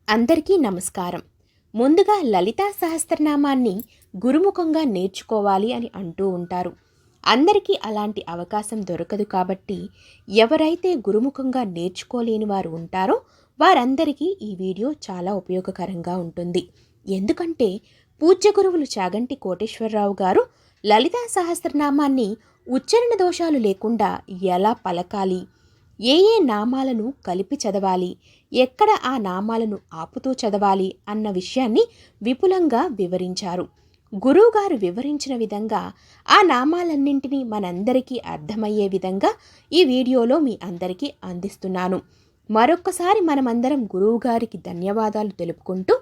అందరికీ నమస్కారం. ముందుగా లలితా సహస్రనామాన్ని గురుముఖంగా నేర్చుకోవాలి అని అంటూ ఉంటారు. అందరికీ అలాంటి అవకాశం దొరకదు కాబట్టి ఎవరైతే గురుముఖంగా నేర్చుకోలేని వారు ఉంటారో వారందరికీ ఈ వీడియో చాలా ఉపయోగకరంగా ఉంటుంది. ఎందుకంటే పూజ్య గురువులు చాగంటి కోటేశ్వరరావు గారు లలితా సహస్రనామాన్ని ఉచ్చారణ దోషాలు లేకుండా ఎలా పలకాలి, ఏ నామాలను కలిపి చదవాలి, ఎక్కడ ఆ నామాలను ఆపుతూ చదవాలి అన్న విషయాన్ని విపులంగా వివరించారు. గురువుగారు వివరించిన విధంగా ఆ నామాలన్నింటినీ మనందరికీ అర్థమయ్యే విధంగా ఈ వీడియోలో మీ అందరికీ అందిస్తున్నాను. మరొక్కసారి మనమందరం గురువుగారికి ధన్యవాదాలు తెలుపుకుంటూ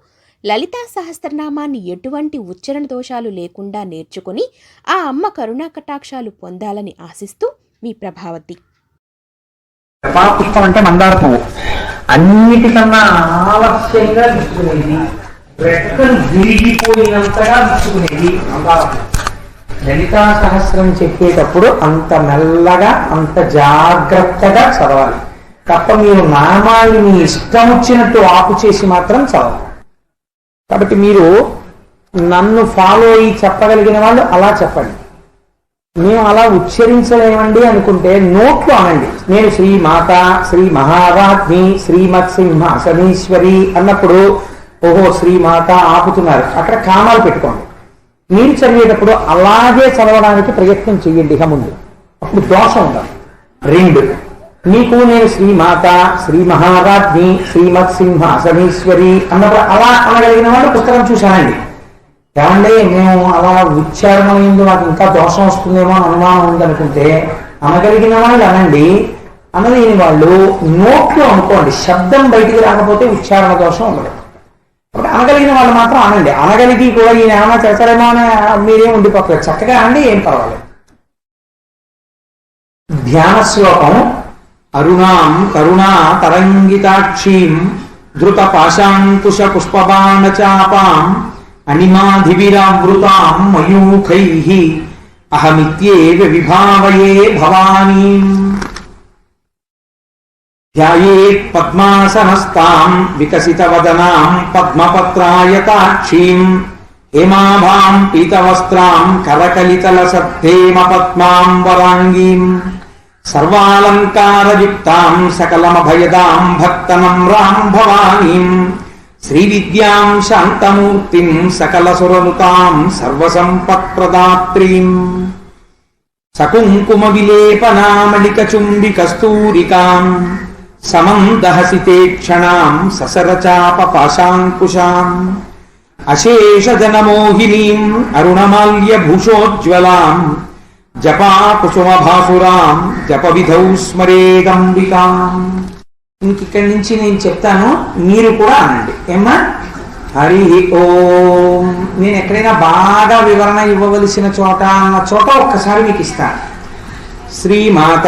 లలితా సహస్రనామాన్ని ఎటువంటి ఉచ్చారణ దోషాలు లేకుండా నేర్చుకుని ఆ అమ్మ కరుణా కటాక్షాలు పొందాలని ఆశిస్తూ మీ ప్రభావతి. పుష్పం అంటే మందార పువ్వు. అన్నిటికన్నా ఆలస్యంగా విచ్చుకునేది, రెక్కలు విరిగిపోయినంతగా విచ్చుకునేది మందార పువ్వు. లలితా సహస్రం చెప్పేటప్పుడు అంత మెల్లగా అంత జాగ్రత్తగా చదవాలి తప్ప మీరు నామాన్ని మీ ఇష్టం వచ్చినట్టు ఆపు చేసి మాత్రం చదవాలి. కాబట్టి మీరు నన్ను ఫాలో అయ్యి చెప్పగలిగిన వాళ్ళు అలా చెప్పండి. మేము అలా ఉచ్చరించలేమండి అనుకుంటే నోట్లో అనండి. నేను శ్రీ మాత, శ్రీ మహారాజ్ఞి, శ్రీమత్ సింహాసనేశ్వరి అన్నప్పుడు ఓహో శ్రీ మాత ఆపుతున్నారు, అక్కడ కామాలు పెట్టుకోండి. మీరు చదివేటప్పుడు అలాగే చదవడానికి ప్రయత్నం చెయ్యండి ఇక ముందు, అప్పుడు దోషం ఉండదు. 2, మీకు నేను శ్రీ మాత, శ్రీ మహారాజ్ఞి, శ్రీమత్ సింహాసనేశ్వరి అన్నప్పుడు అలా అనగలిగిన వాళ్ళు పుస్తకం చూశానండి. ఏమంటే మేము అలా ఉచ్చారణ అయింది, మాకు ఇంకా దోషం వస్తుందేమో అని అనుమానం ఉందనుకుంటే అనగలిగిన వాళ్ళు అనండి, అనలేని వాళ్ళు నోట్లో అనుకోండి. శబ్దం బయటికి రాకపోతే ఉచ్చారణ దోషం ఉండదు. కాబట్టి అనగలిగిన వాళ్ళు మాత్రం అనండి. అనగలిగి కూడా ఈయన ఏమైనా చేస్తారేమో అని మీరేం ఉండిపోతారు, చక్కగా అనండి, ఏం పర్వాలేదు. ధ్యాన శ్లోకం. అరుణాం కరుణా తరంగితాక్షీం ధృత పాశాంకుశ పుష్పబాణ చాపాం అనిమాధివిరావృతాం మయూఖైః అహమిత్యేవ విభావయే భవానీం. ధ్యాయేత్ పద్మాసనస్తాం వికసితవదనాం పద్మపత్రాయతాక్షీం హేమాభాం పీతవస్త్రాం కరకలితలసద్ధేమ పద్మాం వరాంగీం సర్వాలంకారయుక్తాం సకలమభయదాం భక్తనమ్రాం భవానీం శ్రీవిద్యాం శాంతమూర్తిం సకలసురనుతాం సర్వసంపత్ప్రదాత్రీం సకుంకుమ విలేపనామళిక చుంబి కస్తూరికాం సమందహసితే క్షణాం ససరచాప పాశాంకుశాం అశేష జనమోహినీం అరుణమాల్య భూషోజ్వలాం జపా కుసుమభాసురాం జపవిధౌ స్మరేదంబికాం. ఇంకిక్కడి నుంచి నేను చెప్తాను, మీరు కూడా అనండి. ఏమ్మా? హరి ఓం. నేను ఎక్కడైనా బాగా వివరణ ఇవ్వవలసిన చోట అన్న చోట ఒక్కసారి మీకు ఇస్తాను. శ్రీమాత,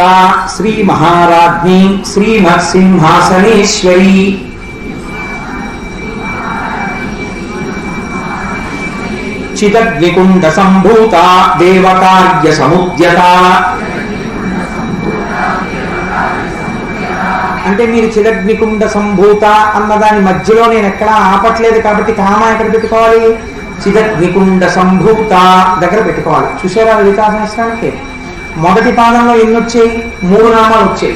శ్రీ మహారాజ్ఞి, శ్రీమత్ సింహాసనేశ్వరి చిదగ్నికుండ సంభూత దేవకార్య సముద్యత. అంటే మీరు చిదగ్నికుండ సంభూత అన్నదాని మధ్యలో నేను ఎక్కడా ఆపట్లేదు కాబట్టి కామా ఎక్కడ పెట్టుకోవాలి? చిదగ్నికుండ సంభూత దగ్గర పెట్టుకోవాలి. చూసారా లలితా సహస్రానికి మొదటి పాదంలో ఎన్ని వచ్చాయి? 3 నామాలు వచ్చాయి.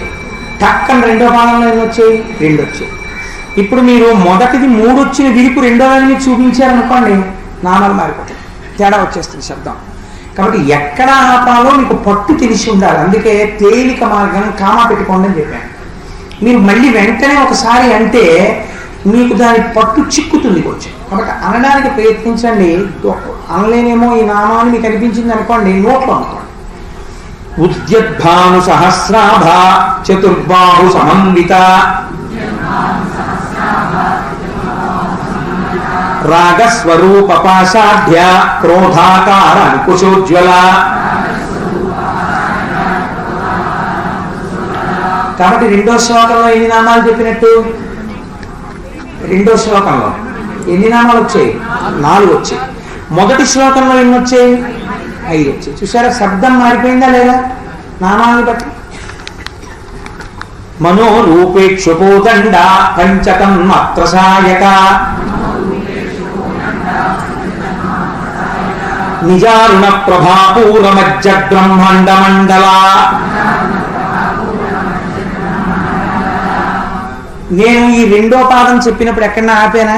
టక్కన రెండో పాదంలో ఎన్ని వచ్చాయి? 2 వచ్చాయి. ఇప్పుడు మీరు మొదటిది 3 వచ్చిన విరుపు రెండో దాన్ని మీరు చూపించారనుకోండి, నామాలు మారిపోతాయి, తేడా వచ్చేస్తుంది శబ్దం. కాబట్టి ఎక్కడ ఆపాలో మీకు పట్టు తెలిసి ఉండాలి. అందుకే తేలిక మార్గం కామా పెట్టుకోండి అని చెప్పాను. మీరు మళ్ళీ వెంటనే ఒకసారి అంటే మీకు దాని పట్టు చిక్కుతుంది కొంచెం. కాబట్టి అనడానికి ప్రయత్నించండి. అనలేనేమో ఈ నామాన్ని మీకు అనిపించింది అనుకోండి, నోట్లో అనుకోండి. ఉద్యద్భాను సహస్రాభ చతుర్బాహు సమన్విత రాగస్వరూప పాశాఢ్య క్రోధాకార అంకుశోజ్వల. కాబట్టి రెండో శ్లోకంలో ఎన్ని నామాలు చెప్పినట్టు? రెండో శ్లోకంలో ఎన్ని నామాలు వచ్చాయి? 4 వచ్చాయి. మొదటి శ్లోకంలో ఎన్ని వచ్చాయి? 5 వచ్చాయి. చూసారా శబ్దం మారిపోయిందా లేదా నామాలను బట్టి? మనోరూపేక్షుకోదండ పంచతన్మాత్రసాయక నిజారుణ ప్రభాపూరమజ్జ బ్రహ్మాండ మండల. నేను ఈ రెండో పాదం చెప్పినప్పుడు ఎక్కడన్నా ఆపేనా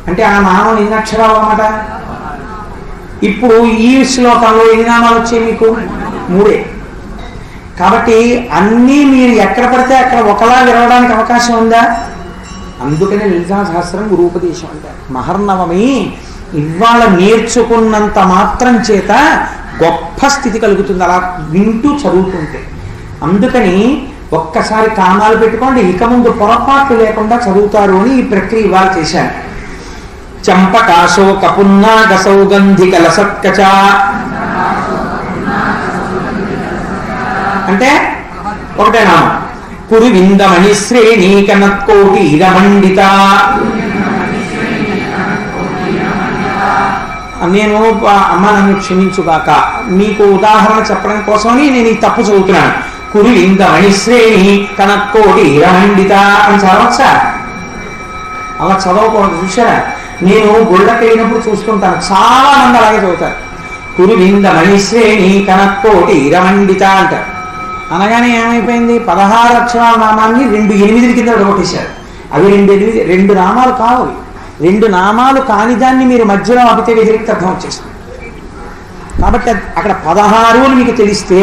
అంటే ఆ నామం ఎన్ని అక్షరాలు అన్నమాట. ఇప్పుడు ఈ శ్లోకంలో ఎన్ని నామాలు వచ్చాయి మీకు? 3. కాబట్టి అన్నీ మీరు ఎక్కడ పడితే అక్కడ ఒకలా విరవడానికి అవకాశం ఉందా? అందుకనే లలితా సహస్రం గురూపదేశం అంటారు. మహర్నవమి ఇవాళ నేర్చుకున్నంత మాత్రం చేత గొప్ప స్థితి కలుగుతుంది అలా వింటూ చదువుతుంటే. అందుకని ఒక్కసారి కామాలు పెట్టుకోండి, ఇక ముందు పొరపాట్లు లేకుండా చదువుతారు అని ఈ ప్రక్రియ ఇవాళ చేశాను. చంపకాశోక పున్నాగ సౌగంధిక లసత్కచ అంటే ఒకటే నామం. కురువిందమణి శ్రేణి కనత్కోటి ఇరమండిత. నేను అమ్మ నన్ను క్షమించుగాక, మీకు ఉదాహరణ చెప్పడం కోసమని నేను ఈ తప్పు చదువుతున్నాను. కురువిందమణి శ్రేణి కనత్కోటి ఇరమండిత అని చదవచ్చా? అలా చదవకూడదు. చూసారా, నేను గుళ్ళకి వెళ్ళినప్పుడు చూసుకుంటాను, చాలా మంది అలాగే చదువుతారు. కురువిందమణి శ్రేణి కనత్కోటి ఇరమండిత అంటారు. అనగానే ఏమైపోయింది? 16 అక్షరాల నామాన్ని 2 8 కింద విడగొట్టేశారు. అవి 2 నామాలు కావాలి. 2 నామాలు కాని దాన్ని మీరు మధ్యలో ఆపితే వ్యతిరేక్త అర్థం వచ్చేస్తుంది. కాబట్టి అక్కడ 16 అని మీకు తెలిస్తే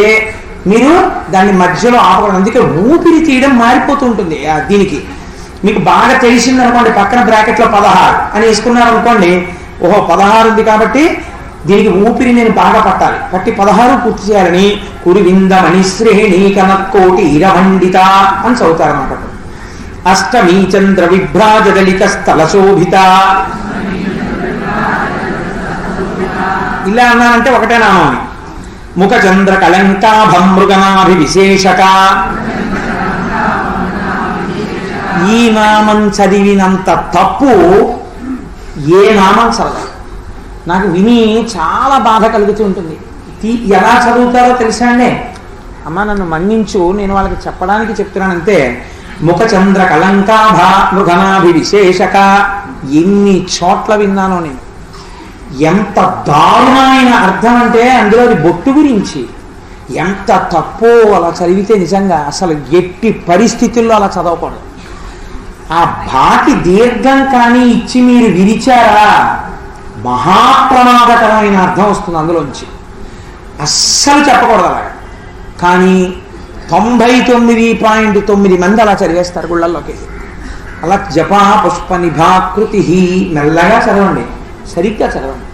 మీరు దాన్ని మధ్యలో ఆపకూడదు. అందుకే ఊపిరి తీయడం మారిపోతూ ఉంటుంది. దీనికి మీకు బాగా తెలిసిందనుకోండి, పక్కన బ్రాకెట్లో 16 అని వేసుకున్నారు అనుకోండి, ఓహో 16 ఉంది కాబట్టి దీనికి ఊపిరి నేను బాగా పట్టాలి, పట్టి 16 పూర్తి చేయాలని కురువిందమణి శ్రేణి కనత్కోటి ఇరమండిత అని చదువుతారన్నమాట. అష్టమీ చంద్ర విభ్రాజదలిత స్థల శోభిత. ఇలా అన్నానంటే ఒకటే నామాన్ని. ముఖ చంద్ర కలంకాభం మృగనాభి విశేషక. ఈ నామం చదివినంత తప్పు ఏ నామం చదవాలి. నాకు విని చాలా బాధ కలుగుతూ ఉంటుంది. ఎలా చదువుతారో తెలుసా అండి? అమ్మ నన్ను మన్నించు, నేను వాళ్ళకి చెప్పడానికి చెప్తున్నానంతే. ముఖ చంద్ర కలంకాభ మృగనాభి విశేషక. ఎన్ని చోట్ల విన్నానో నేను. ఎంత దారుణమైన అర్థం అంటే అందులో బొట్టు గురించి ఎంత తప్పో అలా చదివితే నిజంగా అసలు ఎట్టి పరిస్థితుల్లో అలా చదవకూడదు. ఆ బాకి దీర్ఘం కానీ ఇచ్చి మీరు విరిచారా మహాప్రమాదకరమైన అర్థం వస్తుంది అందులోంచి. అస్సలు చెప్పకూడదు అలాగా. కానీ 99.9 మంది అలా చదివేస్తారు గుళ్ళల్లోకి. అలా జపా పుష్ప నిభాకృతి. మెల్లగా చదవండి, సరిగ్గా చదవండి.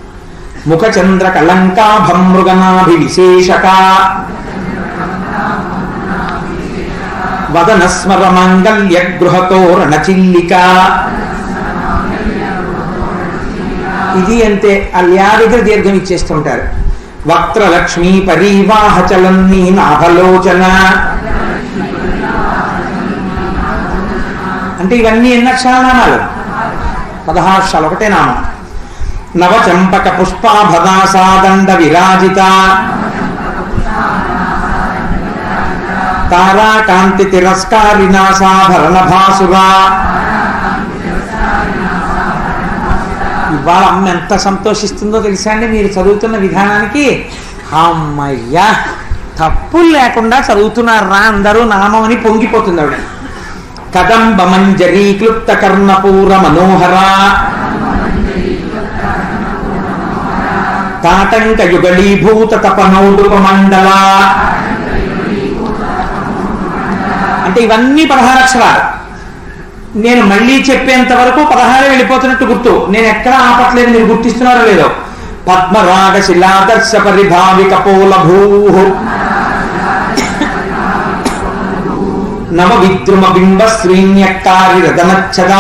ముఖ చంద్ర కలంకాభం మృగనాభి విశేషక. వదన స్మర మాంగళ్య గృహతోరణ చిల్లిక. ఇది అంతే. ఆ దగ్గర దీర్ఘం ఇచ్చేస్తుంటారు. వక్త్రలక్ష్మీ పరీవాహ చలన్నీ నాభలోచన. అంటే ఇవన్నీ ఎన్ని అక్షరాల నామాలు? 16 అక్షరాలు, ఒకటే నామం. నవచంపక పుష్పాభదాసాదండ విరాజిత. తారాకాంతి తిరస్కారినాసాభరణ భాసురా. ఇవాళ అమ్మ ఎంత సంతోషిస్తుందో తెలుసా అండి మీరు చదువుతున్న విధానానికి. అమ్మయ్యా, తప్పులు లేకుండా చదువుతున్నారా అందరూ నామం అని పొంగిపోతుంది ఆవిడ. కదంబ మంజరీ క్లుప్త కర్ణపూర మనోహర. తాటంక యుగళీభూత తపనౌడుప మండల. అంటే ఇవన్నీ 16 అక్షరాలు. నేను మళ్ళీ చెప్పేంత వరకు 16 వెళ్ళిపోతున్నట్టు గుర్తు. నేను ఎక్కడ ఆపట్లేదు, మీరు గుర్తిస్తున్నారో లేదో. పద్మరాగ శిలాదర్శ పరిభావిక పోలభూ. నవ విద్రుమ బింబ శ్రీన్యక్కారి రథనచ్చద.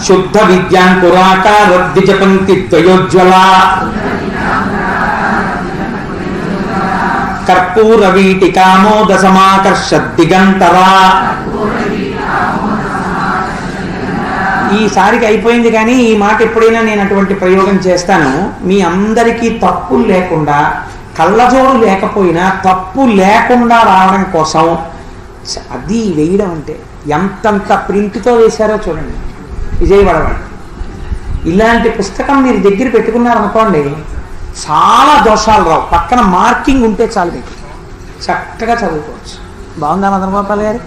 శుద్ధ విద్యాంకురాకార ద్విజపంక్తి ద్వయోజ్వల. కర్పూర వీటికామోద సమాకర్ష దిగంతరా. ఈసారికి అయిపోయింది, కానీ ఈ మాట ఎప్పుడైనా నేను అటువంటి ప్రయోగం చేస్తాను. మీ అందరికీ తప్పులు లేకుండా కళ్ళజోడు లేకపోయినా తప్పు లేకుండా రావడం కోసం అది వేయడం అంటే ఎంతంత ప్రింట్తో వేశారో చూడండి. విజయవాడ వాళ్ళు ఇలాంటి పుస్తకం మీరు దగ్గర పెట్టుకున్నారనుకోండి, చాలా దోషాలు రావు. పక్కన మార్కింగ్ ఉంటే చాలు, మీకు చక్కగా చదువుకోవచ్చు. బాగుందా మదన గోపాల్ గారు?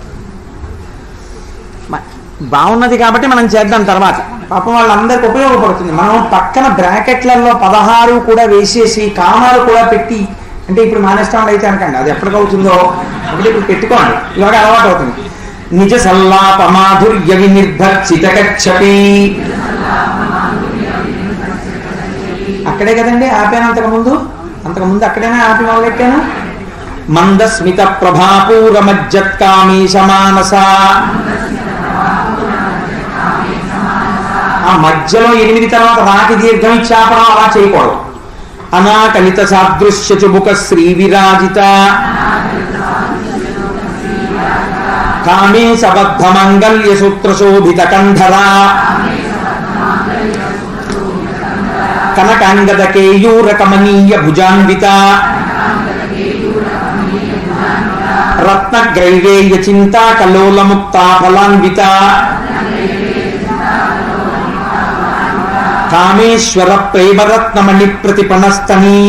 బాగున్నది కాబట్టి మనం చేద్దాం తర్వాత. పాపం వాళ్ళందరికి ఉపయోగపడుతుంది. మనం పక్కన బ్రాకెట్లలో 16 కూడా వేసేసి కామాలు కూడా పెట్టి, అంటే ఇప్పుడు మానేస్తాం అయితే అనకండి, అది ఎప్పటికవుతుందో అంటే ఇప్పుడు పెట్టుకోండి, ఇవాళ అలవాటు అవుతుంది. నిజ సల్లాప మాధుర్య వినిర్భర్చిత కచ్చపి, అక్కడే కదండి ఆపాను. అంతకుముందు అక్కడేనా ఆపి మొదలెట్టాను. మందస్మిత ప్రభాపూర మజ్జత్కామీశ మానస, ఆ మధ్యలో 8 తర్వాత రాకి దీర్ఘం ఇచ్చాపడం అలా చేయకూడదు. అనాకలిత సాదృశ్య చుబుక శ్రీ విరాజిత, కామేశబద్ధ మంగళ్య సూత్ర శోభిత కంధర, కనకాంగద కేయూర కమనీయ భుజాన్విత, రత్నగ్రైవేయ చింతా కలోల ముక్తా ఫలాన్విత, కామేశ్వర ప్రేమరత్నమణి ప్రతిపణస్తని.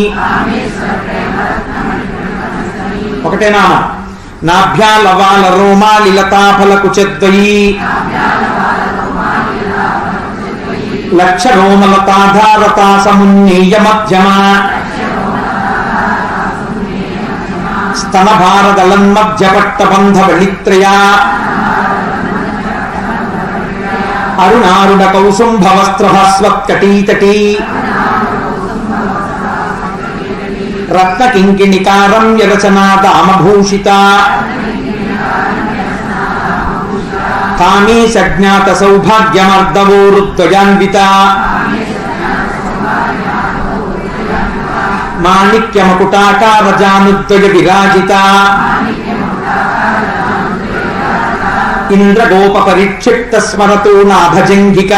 ఒకటే నామం. నాభ్యాలవాల రోమాలిలతాఫల కుచద్వయీ, లక్ష రోమలతాధారతా సమున్నీయ మధ్యమ, స్తన భారదలన్మధ్యపట్టబంధ బలిత్రయా, అరుణారుణ కౌసుంభవస్త్రభస్వత్కటీతటీ, రత్న కింకిణికారం యరచనా దామభూషిత, కామేశజ్ఞాత సౌభాగ్యమర్దవోరుద్వయాన్విత, మాణిక్యమకుటాకార జానుద్వయ విరాజిత, ఇంద్రగోప పరిక్షిప్త స్మరతో నాభజంఘిక,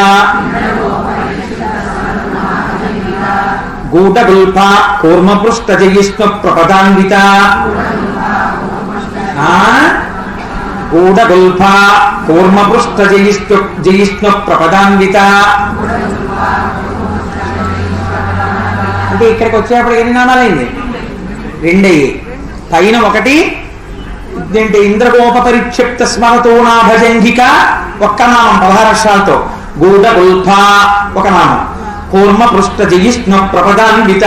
గూఢగుల్ఫ కూర్మపృష్ఠ జయిష్ణు ప్రపదాన్విత, గూఢగుల్ఫ కూర్మపృష్ఠ జయిష్ణు ప్రపదాన్విత. అంటే ఇక్కడికి వచ్చేప్పటికి ఎన్ని నామాలైంది? 2 అయ్యి. పైన 1 ఏంటి? ఇంద్రగోప పరిక్షిప్త స్మరతో నాభజంఘిక ఒక్క నామం 16 అక్షరాలతో. గూఢగుల్ఫ ఒక నామం. కూర్మ పృష్ఠ జయిష్ణు ప్రపదాన్విత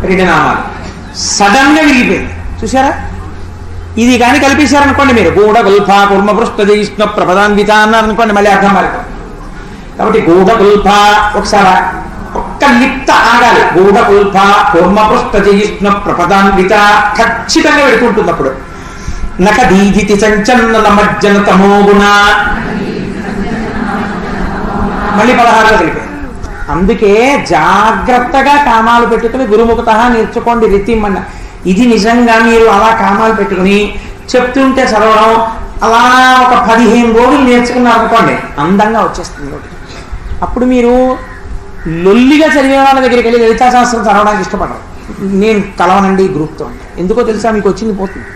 2 నామాలు. సడన్ గా విరిగిపోయింది చూసారా? ఇది కానీ కల్పించారనుకోండి మీరు, గూఢగుల్ఫ కూర్మ పృష్ఠ జయిష్ణు ప్రపదాన్విత అన్నారనుకోండి, మళ్ళీ అర్థం మారిపోతుంది. కాబట్టి గూఢగుల్ఫ ఒకసారి ఒక్క లిప్త ఆగాలి. గూఢగుల్ఫ కూర్మ పృష్ఠ జయిష్ణు ప్రపదాన్విత ఖచ్చితంగా పెడుతుంటుంది. అప్పుడు నకదీజితి సంచన్న మజ్జన తమోగుణ, మళ్ళీ 16లో కలిపారు. అందుకే జాగ్రత్తగా కామాలు పెట్టుకుని గురుముఖత నేర్చుకోండి రితిమ్మన్న. ఇది నిజంగా మీరు అలా కామాలు పెట్టుకుని చెప్తుంటే చదవడం అలా ఒక 15 రోజులు నేర్చుకున్నారనుకోండి, అందంగా వచ్చేస్తుంది. అప్పుడు మీరు లొల్లిగా చదివే వాళ్ళ దగ్గరికి వెళ్ళి లలితా శాస్త్రం చదవడానికి ఇష్టపడరు. నేను కలవనండి గ్రూప్తో అంటే. ఎందుకో తెలుసా? మీకు వచ్చింది పోతుంది.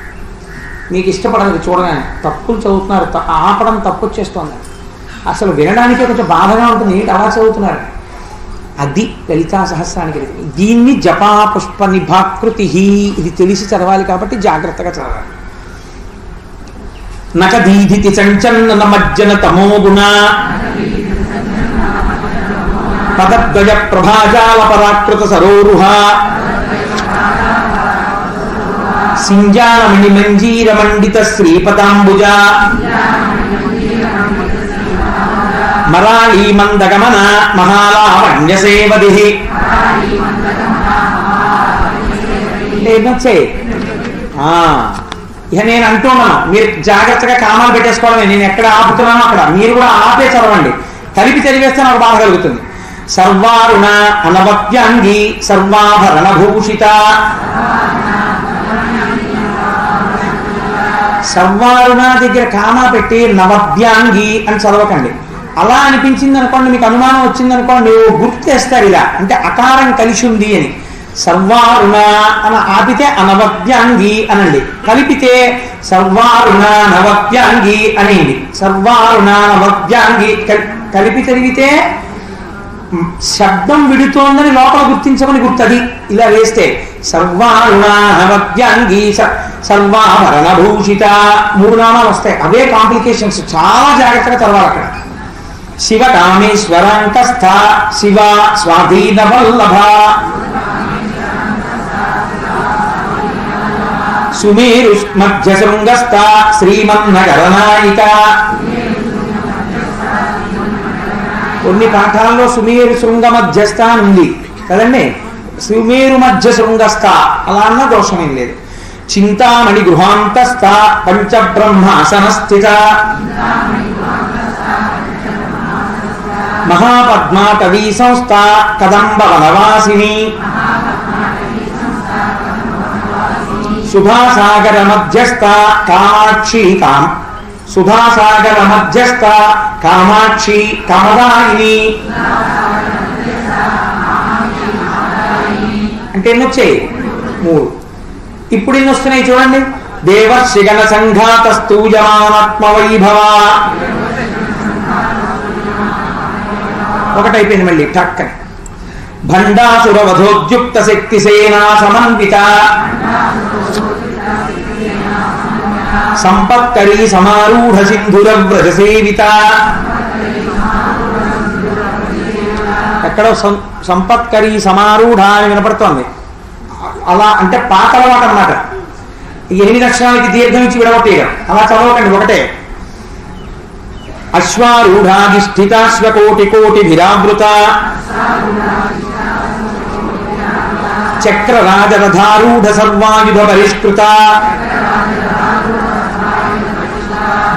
మీకు ఇష్టపడదు చూడగానే. తప్పులు చదువుతున్నారు, ఆపడం తప్పు వచ్చేస్తుంది. అసలు వినడానికే కొంచెం బాధగా ఉంటుంది, ఏంటి అలా చదువుతున్నారు. అది లలితా సహస్రానికి. దీన్ని జపా పుష్ప నిభాకృతి, ఇది తెలిసి చదవాలి కాబట్టి జాగ్రత్తగా చదవాలి. నకదీధితి సంచన్న మజ్జన తమోగుణ, పదద్వయ ప్రభాజాల పరాకృత సరోరుహ, సింజానమణి మంజీర మండిత శ్రీపదాంబుజ, మరాళీ మందగమన మహాలావణ్య సేవది. ఇక నేను అంటున్నాను, మీరు జాగ్రత్తగా కామాలు పెట్టేసుకోవడమే. నేను ఎక్కడ ఆపుతున్నానో అక్కడ మీరు కూడా ఆపే చదవండి. కలిపి చదివేస్తే నాకు బాధ కలుగుతుంది. సర్వారుణ అనవద్యాంగి సర్వాభరణ భూషిత, సర్వారుణ దగ్గర కామా పెట్టి నవద్యాంగి అని చదవకండి. అలా అనిపించింది అనుకోండి, మీకు అనుమానం వచ్చింది అనుకోండి, గుర్తు చేస్తారు ఇలా, అంటే అకారం కలిసి ఉంది అని. సర్వారుణ అని ఆపితే అనవద్యాంగి అనండి, కలిపితే సర్వారుణ నవద్యాంగి అనండి. సర్వారుణ నవద్యాంగి కలిపి చదివితే శబ్దం విడుతోందని లోపల గుర్తించమని గుర్తది. ఇలా వేస్తే సర్వారుణ నవద్యాంగి సర్వాభరణ భూషిత 3 నామాలు వస్తాయి. అవే కాంప్లికేషన్స్, చాలా జాగ్రత్తగా చదవాలి అక్కడ. శివ కామేశ్వరాంకస్థ శివ స్వాధీన వల్లభ సుమేరు మధ్య శృంగస్థ శ్రీమన్నగరనాయిక. కొన్ని పాఠాల్లో సుమేరు శృంగ మధ్యస్థ అని ఉంది కదండి, సుమేరు మధ్య శృంగస్థ అలా అన్న దోషమేం లేదు. చింతామణి గృహాంతస్థ పంచబ్రహ్మాసన స్థిత మహాపద్మాటవీ సంస్థ కదంబ వనవాసిని సుధాసాగర మధ్యస్థ కామాక్షి సుధాసాగర మధ్యస్థ కామాక్షి కామదాయిని. అంటే ఎన్ని వచ్చాయి? 3. ఇప్పుడు ఎన్ని వస్తున్నాయి చూడండి. దేవర్షిగణ సంఘాతస్తూయమానాత్మ వైభవ ఒకటైపోయింది మళ్ళీ టక్కని. భండాసుర వధోద్యుక్త శక్తి సేనా సమన్విత సంపత్కరీ సమారూఢ సింధుర వ్రజ సేవిత. ఎక్కడో సంపత్కరీ సమారూఢ అని వినపడుతోంది. అలా అంటే పాతలవాట అన్నమాట. 8 అక్షరాలకి దీర్ఘం ఇచ్చి విడగొట్టేయడం అలా చదవకండి, ఒకటే. అశ్వారూఢాధిష్ఠితాశ్వకోటి కోటి భిరావృత చక్రరాజరథారూఢ సర్వాయుధ పరిష్కృత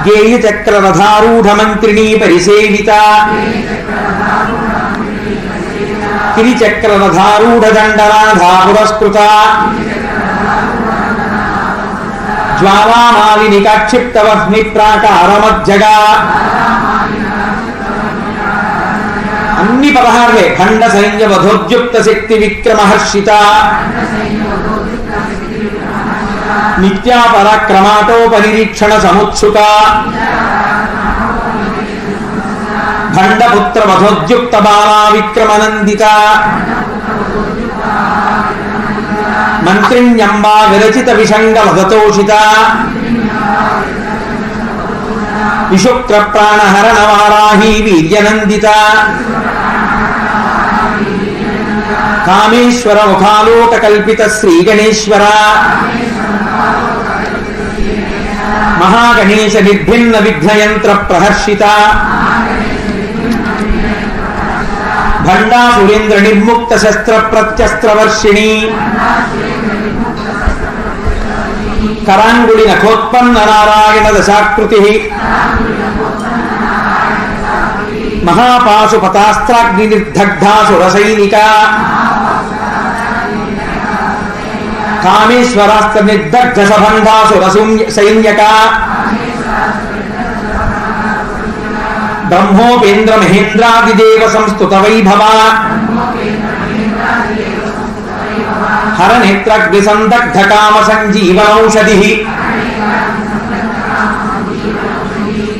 గేయ చక్రరథారూఢ మంత్రిణీ పరిసేవిత గిరిచక్రరథారూఢ దండరాధా పురస్కృత జ్వాలామాలిని కాక్షిప్త వహ్ని ప్రాకారమజ్జగా. అన్ని 16 ఖండ సైన్య వధోద్యుక్త శక్తి విక్రమహర్షిత నిత్యా పరాక్రమాటోపనిరీక్షణ సముత్సుక ఖండపుత్ర వధోద్యుక్త బాలా విక్రమనందిత మంత్రిణ్యంబా విరచిత విషంగ వదతోషిత విశుక్ర ప్రాణహరణ వారాహి వీర్యనందిత కామేశ్వర ముఖాలోక కల్పిత శ్రీ గణేశ్వర మహాగణేశ నిర్భిన్న విఘ్నయంత్ర ప్రహర్షిత భండాసురేంద్ర నిర్ముక్త శస్త్ర ప్రత్యస్త్రవర్షిణి కరాంగుళి నఖోత్పన్న నారాయణ దశాకృతి మహాపాశుపతాస్త్రాగ్ని నిర్దగ్ధాసురసైనిక కామేశ్వరాస్త్ర నిర్దగ్ధ సభండాసుర సైన్యక బ్రహ్మోపేంద్ర మహేంద్రాదిదేవ సంస్తుత వైభవ హరనేత్రగ్ని సందగ్ధ కామ సంజీవనౌషధి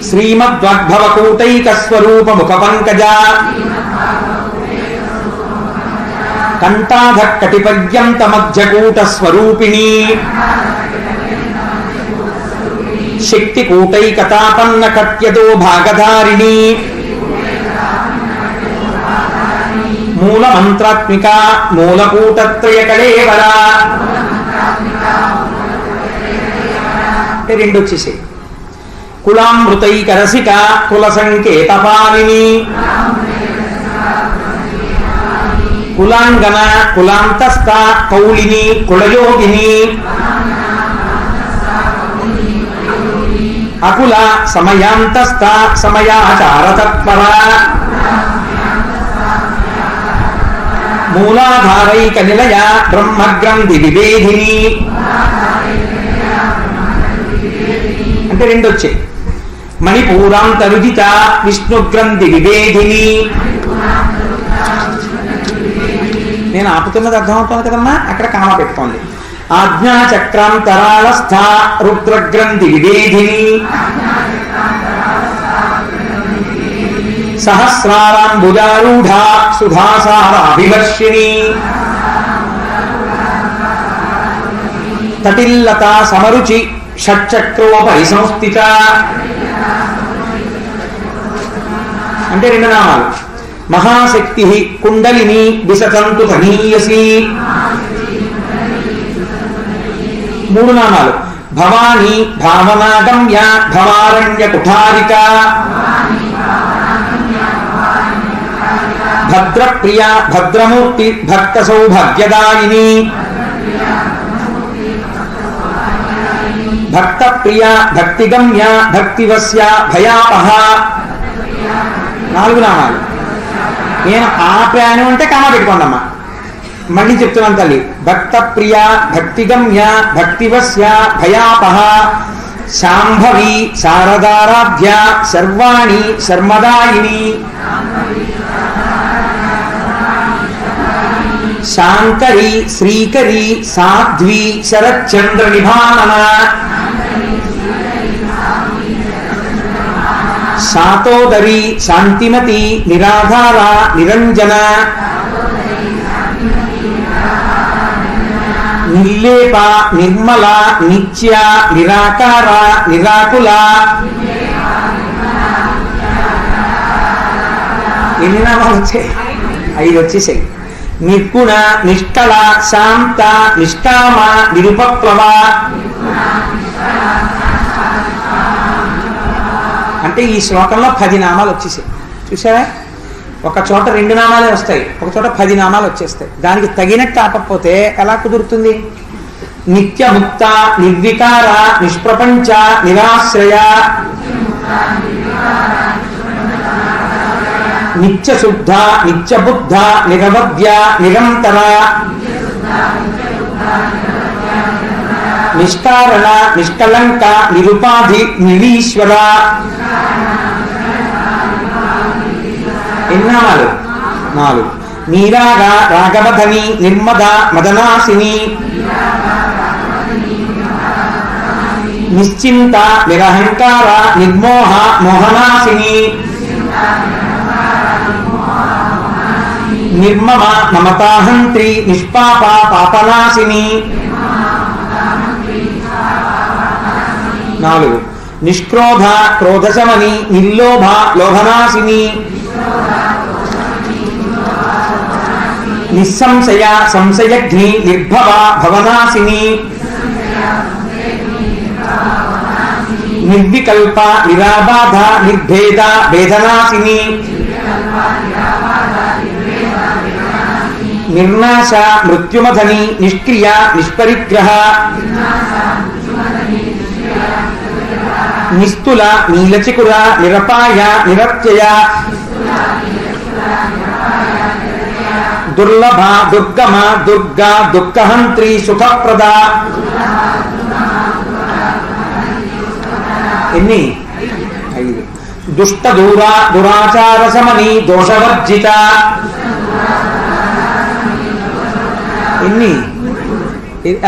శ్రీమద్వాగ్భవకూటైక స్వరూప ముఖ పంకజ కంఠాధ కటిపర్యంత మధ్యకూట స్వరూపిణి శక్తికూటైకతాపన్న కట్యతో భాగధారిణి మూలమంత్రాత్మిక మూలకూటత్రయ కళేవర. 2 వచ్చేసాయి. కులామృతైక రసిక కుల సంకేతపాలిని కులాంగన కులాంతస్థ కౌళిని కులయోగిని అకుల సమయాంతస్థ సమయాచారతత్పర మూలాధారైక నిలయ బ్రహ్మగ్రంథి వివేధిని. అంటే 2 వచ్చాయి. మణిపూరాంతరుజిత విష్ణుగ్రంథి వివేధిని. నేను ఆపుతున్నది అర్థమవుతుంది కదమ్మా, అక్కడ కామ పెట్టుకోండి. ఆజ్ఞాచక్రాంతరాళస్థ రుద్రగ్రంథి వివేధిని సహస్రారాంబుజారూఢ సుధాసారాభివర్షిణి తటిల్లత సమరుచి షట్చక్రోపరి సంస్థిత. అంటే 2 నామాలు. మహాశక్తి కుండలిని విసతంతు తనీయసి. 3 నామాలు. భవాని భావనాగమ్య భవారణ్య కుఠారిక. భద్రప్రియ భద్రమూర్తి భక్త సౌభాగ్యదాయిని. భక్త ప్రియ భక్తిగమ్య భక్తివస్య భయాపహ. 4 నామాలు. నేను ఆపాను అంటే కామ పెట్టుకోండమ్మా. మళ్ళీ చెప్తున్నాను తల్లి. భక్త ప్రియ భక్తిగమ్య భక్తివస్య భయాపహ శాంభవి శారదారాధ్య సర్వాణి శర్మదాయిని. శాంకరి శ్రీకరి సాధ్వి శరచంద్ర నిభానన. శాతోదరి శాంతిమతి నిరాధార నిరంజన. నిర్లేప నిర్మల నిత్య నిరాకార నిరాకుల. ఎన్ని నామాలు వచ్చాయి? 5 వచ్చేసాయి. నిర్గుణ నిష్కళ శాంత నిష్కామ నిరుపప్లవ. అంటే ఈ శ్లోకంలో 10 నామాలు వచ్చేసాయి. చూసారా? ఒక చోట 2 నామాలే వస్తాయి, ఒక చోట 10 నామాలు వచ్చేస్తాయి. దానికి తగినట్టు ఆపకపోతే ఎలా కుదురుతుంది? నిత్యముక్త నిర్వికార నిష్ప్రపంచ నిరాశ్రయ. నిత్యశుద్ధ నిత్యబుద్ధ నిరవధ్య నిరంతర. నిష్కారణ నిష్కలంక నిరుపాధి నిరీశ్వర. ఎన్నాళ్ళు? 4. నీరాగ రాగవధని నిర్మద మదనాశిని. నిశ్చింత నిరహంకార నిర్మోహ మోహనాశిని. నిర్మమ మమతాహంత్రి నిష్పాప పాపనాశిని. 4. నిష్క్రోధ క్రోధశమని నిర్లోభ లోభనాశిని. నిస్సంశయ సంశయగ్ని నిర్భవ భవనాశిని. నిర్వికల్ప నిరాబాధ నిర్భేద వేదనాశిని. నిర్నాశ మృత్యుమధని నిష్క్రియ నిష్పరిగ్రహ. నిస్తుల నీలచికుర నిరపాయ నిరత్యయ. దుర్లభ దుర్గమ దుర్గా దుఃఖహంత్రి సుఖప్రద. ఎన్ని? 5. దుష్ట దూర దురాచార సమని దోషవర్జిత. ఎన్ని?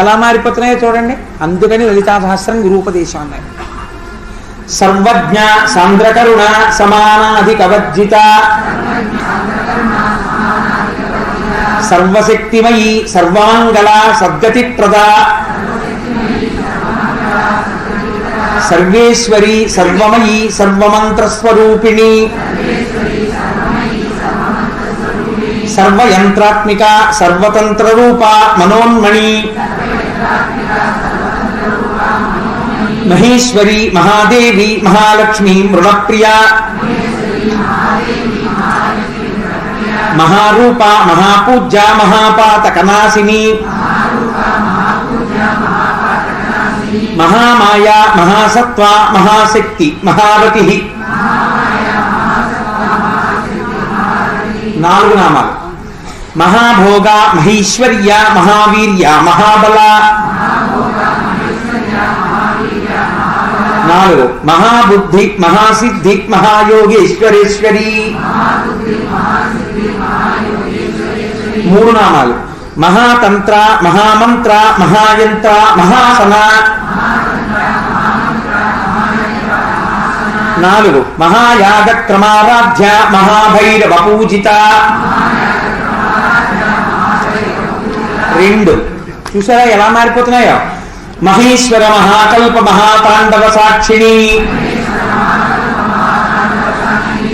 ఎలా మారిపోతున్నాయో చూడండి. అందుకని లలితా సహస్రం గురూపదేశం అన్నారు. సర్వజ్ఞ సాంద్రకరుణ సమానాధికవర్జిత. సర్వశక్తిమయీ సర్వాంగళ సద్గతి ప్రద. సర్వేశ్వరి సర్వమయీ సర్వమంత్రస్వరూపిణి. సర్వయంత్రాత్మిక సర్వతంత్రరూప మనోన్మణి. మహేశ్వరి మహాదేవి మహాలక్ష్మి మృణప్రియ. మహారూప మహాపూజ్య మహాపాతకనాశిని. మహామాయ మహాసత్వ మహాశక్తి మహావతి. 4 నామాలు. మహాభోగ మహేశ్వర్య మహావీర్య మహాబల. 4. మహాబుద్ధి మహాసిద్ధి మహాయోగేశ్వరేశ్వరి. మూడు నామాలు. మహాతంత్ర, మహామంత్ర, మహాయంత్ర, మహాసన. 4 మహాయాగ క్రమారాధ్య, మహాభైరవ పూజిత. 2 చూసారా ఎలా మారిపోతున్నాయో? మహేశ్వర, మహాకల్ప, మహాతాండవ సాక్షిణి.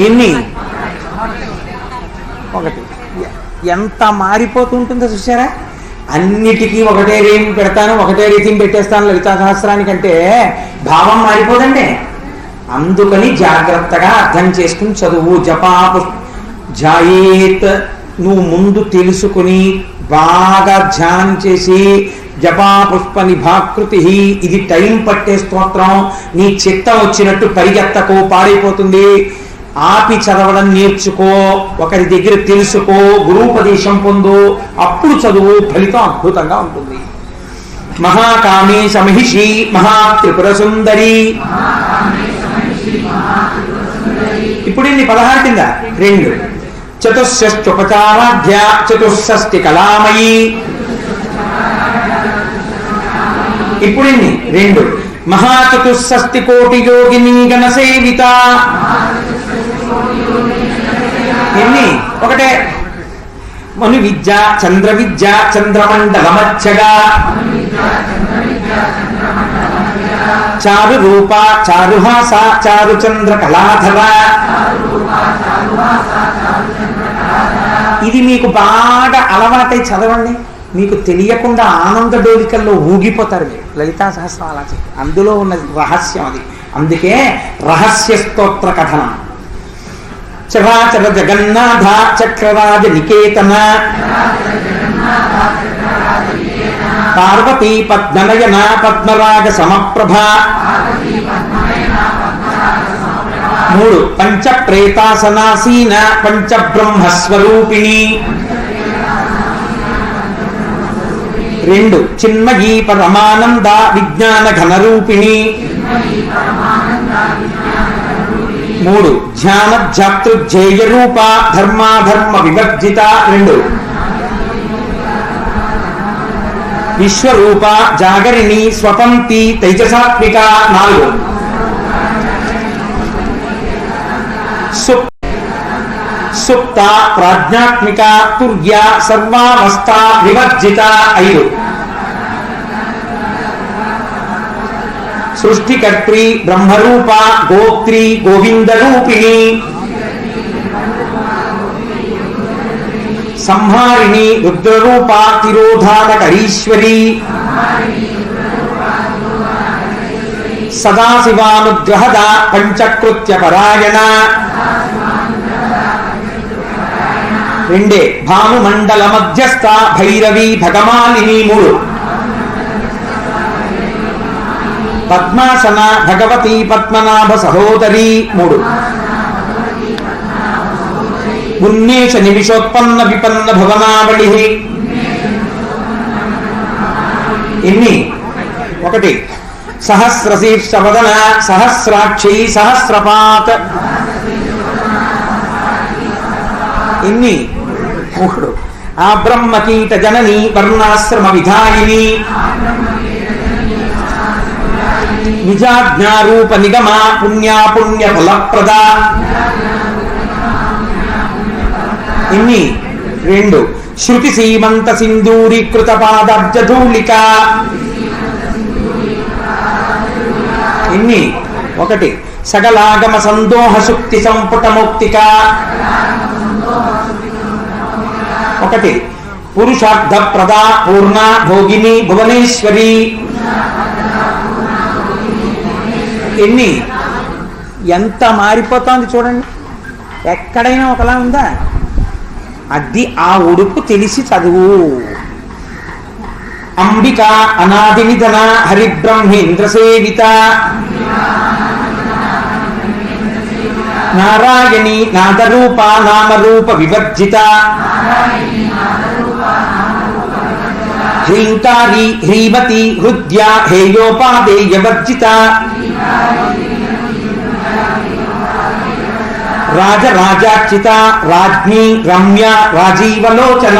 ఎన్ని? 1. ఎంత మారిపోతుంటుందో చూసారా? అన్నిటికీ ఒకటే రేం పెడతాను, ఒకటే రీతిని పెట్టేస్తాను లలితా సహస్రానికంటే భావం మారిపోదండి. అందుకని జాగ్రత్తగా అర్థం చేసుకుని చదువు. జపాపు జాయేత్, నువ్వు ముందు తెలుసుకుని బాగా ధ్యానం చేసి జపా పుష్ప నిభాకృతి, ఇది టైం పట్టే స్తోత్రం. నీ చిత్తం వచ్చినట్టు పరిగెత్తకో, పాడైపోతుంది. ఆపి చదవడం నేర్చుకో, ఒకరి దగ్గర తెలుసుకో, గురూపదేశం పొందు, అప్పుడు చదువు. ఫలితం అద్భుతంగా ఉంటుంది. మహాకామే సమహిషి, మహాత్రిపుర సుందరి. ఇప్పుడు ఇన్ని 16 కింద 2. చతుషష్ట్యుపచారాధ్య, చతుషష్టి కళామయీ. ఇప్పుడు ఇన్ని 2. మహాచతుషష్టి కోటి యోగిని గణసేవిత. ఎన్ని? 1. మను విద్య, చంద్ర విద్య, చంద్రమండల మధ్యగా. చారు రూప, చారుహాస, చారు చంద్ర కళాధర. ఇది మీకు బాగా అలవాటై చదవండి. మీకు తెలియకుండా ఆనంద డోలికల్లో ఊగిపోతారు మీరు. లలితా సహస్రం అలా చెప్పి అందులో ఉన్న రహస్యం అది. అందుకే రహస్య స్తోత్ర కథనం. చరాచర జగన్నాథ, చక్రరాజ నికేతన, పార్వతీ పద్మనయన, పద్మరాగ సమప్రభ. 3 పంచ ప్రేతాసనాసీన, పంచ బ్రహ్మస్వరూపిణి. 2 చిన్మయీ పరమానంద, విజ్ఞాన ఘనరూపిణి. 3 ధ్యాన జాతృజేయ రూప, ధర్మాధర్మ వివర్జిత. 2 విశ్వరూప, జాగరిణి, స్వపంతి, తైజసాత్మిక. 4 సుప్త, ప్రాజ్ఞాత్మిక, తుర్య, సర్వావస్థ వివర్జిత. 5 సృష్టికర్త్రి, బ్రహ్మరూప, గోత్రి, గోవిందరూపిణి. సంహారిణి, రుద్రరూప, తిరోధానకరీశ్వరి. సదాశివానుగ్రహద, పంచకృత్య పరాయణ. 2 భానుమండల మధ్యస్థ, భైరవి, భగమాలిని. 3 పద్మాసన, భగవతి, పద్మనాభ సహోదరి. 3 ఉన్మేష నిమిషోత్పన్న విపన్న భవనావళి. ఎన్ని? 1 సహస్రశీర్షవదన, సహస్రాక్షి, సహస్రపాత్. ఎన్ని? 3 ఆ బ్రహ్మకీట జనని, వర్ణాశ్రమ విధాయిని. నిజాజ్ఞారూప నిగమ, పుణ్యాపుణ్య ఫలప్రద. ఎన్ని? 2 శృతి సీమంత సింధూరీకృత పాదాబ్జధూళిక. ఎన్ని? 1 సకలాగమ సందోహ శుక్తి సంపుట మౌక్తిక. 1 పురుషార్థ ప్రదా, పూర్ణ భోగిని, భువనేశ్వరి. ఎన్ని? ఎంత మారిపోతోంది చూడండి. ఎక్కడైనా ఒకలా ఉందా? అది ఆ ఉడుపు తెలిసి చదువు. అంబిక, అనాది నిధన, హరిబ్రహ్మేంద్ర సేవిత. నారాయణి, నాదరూప, నామరూప వివర్జిత. హ్రీంకారి, హ్రీమతి, హృద్య, హేయోపాదేయ వర్జిత. రాజరాజార్చిత రాజ్ఞి రమ్య రాజీవలోచన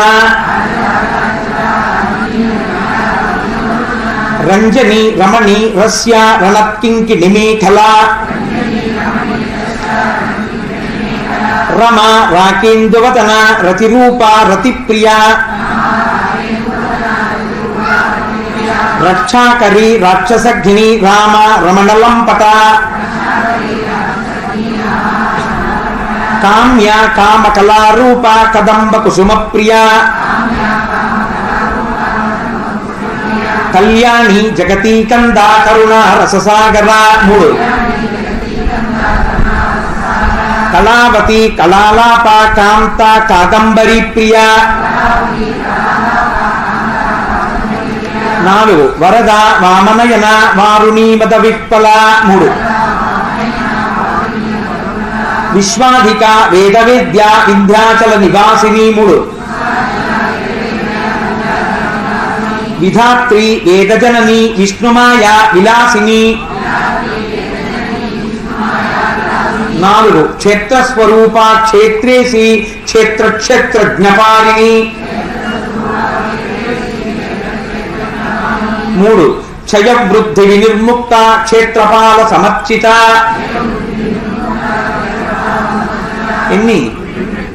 రంజని రమణి రస్య రణత్కింకిణి మేఖల రమ రాకేందువదన రతిరూప రతిప్రియ రక్షాకరి రాక్షసఘ్ని రామ రమణలంపట కామ్య కామకళారూప కదంబ కుసుమ ప్రియ కళ్యాణి జగతీ కంద కరుణ రససాగర 3 కళావతి కళాలాప కాంత కాదంబరి ప్రియ 4 వరద వామనయన వారుణీ మద విప్పల 3 విశ్వాధిక వేద విద్య వింధ్యాచల నివాసిని 3 విధాత్రి వేదజనని విష్ణుమాయ విలాసిని 4 క్షేత్రస్వరూప క్షేత్రేసి క్షేత్రక్షేత్రజ్ఞపారిణి 3 క్షయవృద్ధి వినిర్ముక్త క్షేత్రపాల సమర్చిత ఎన్ని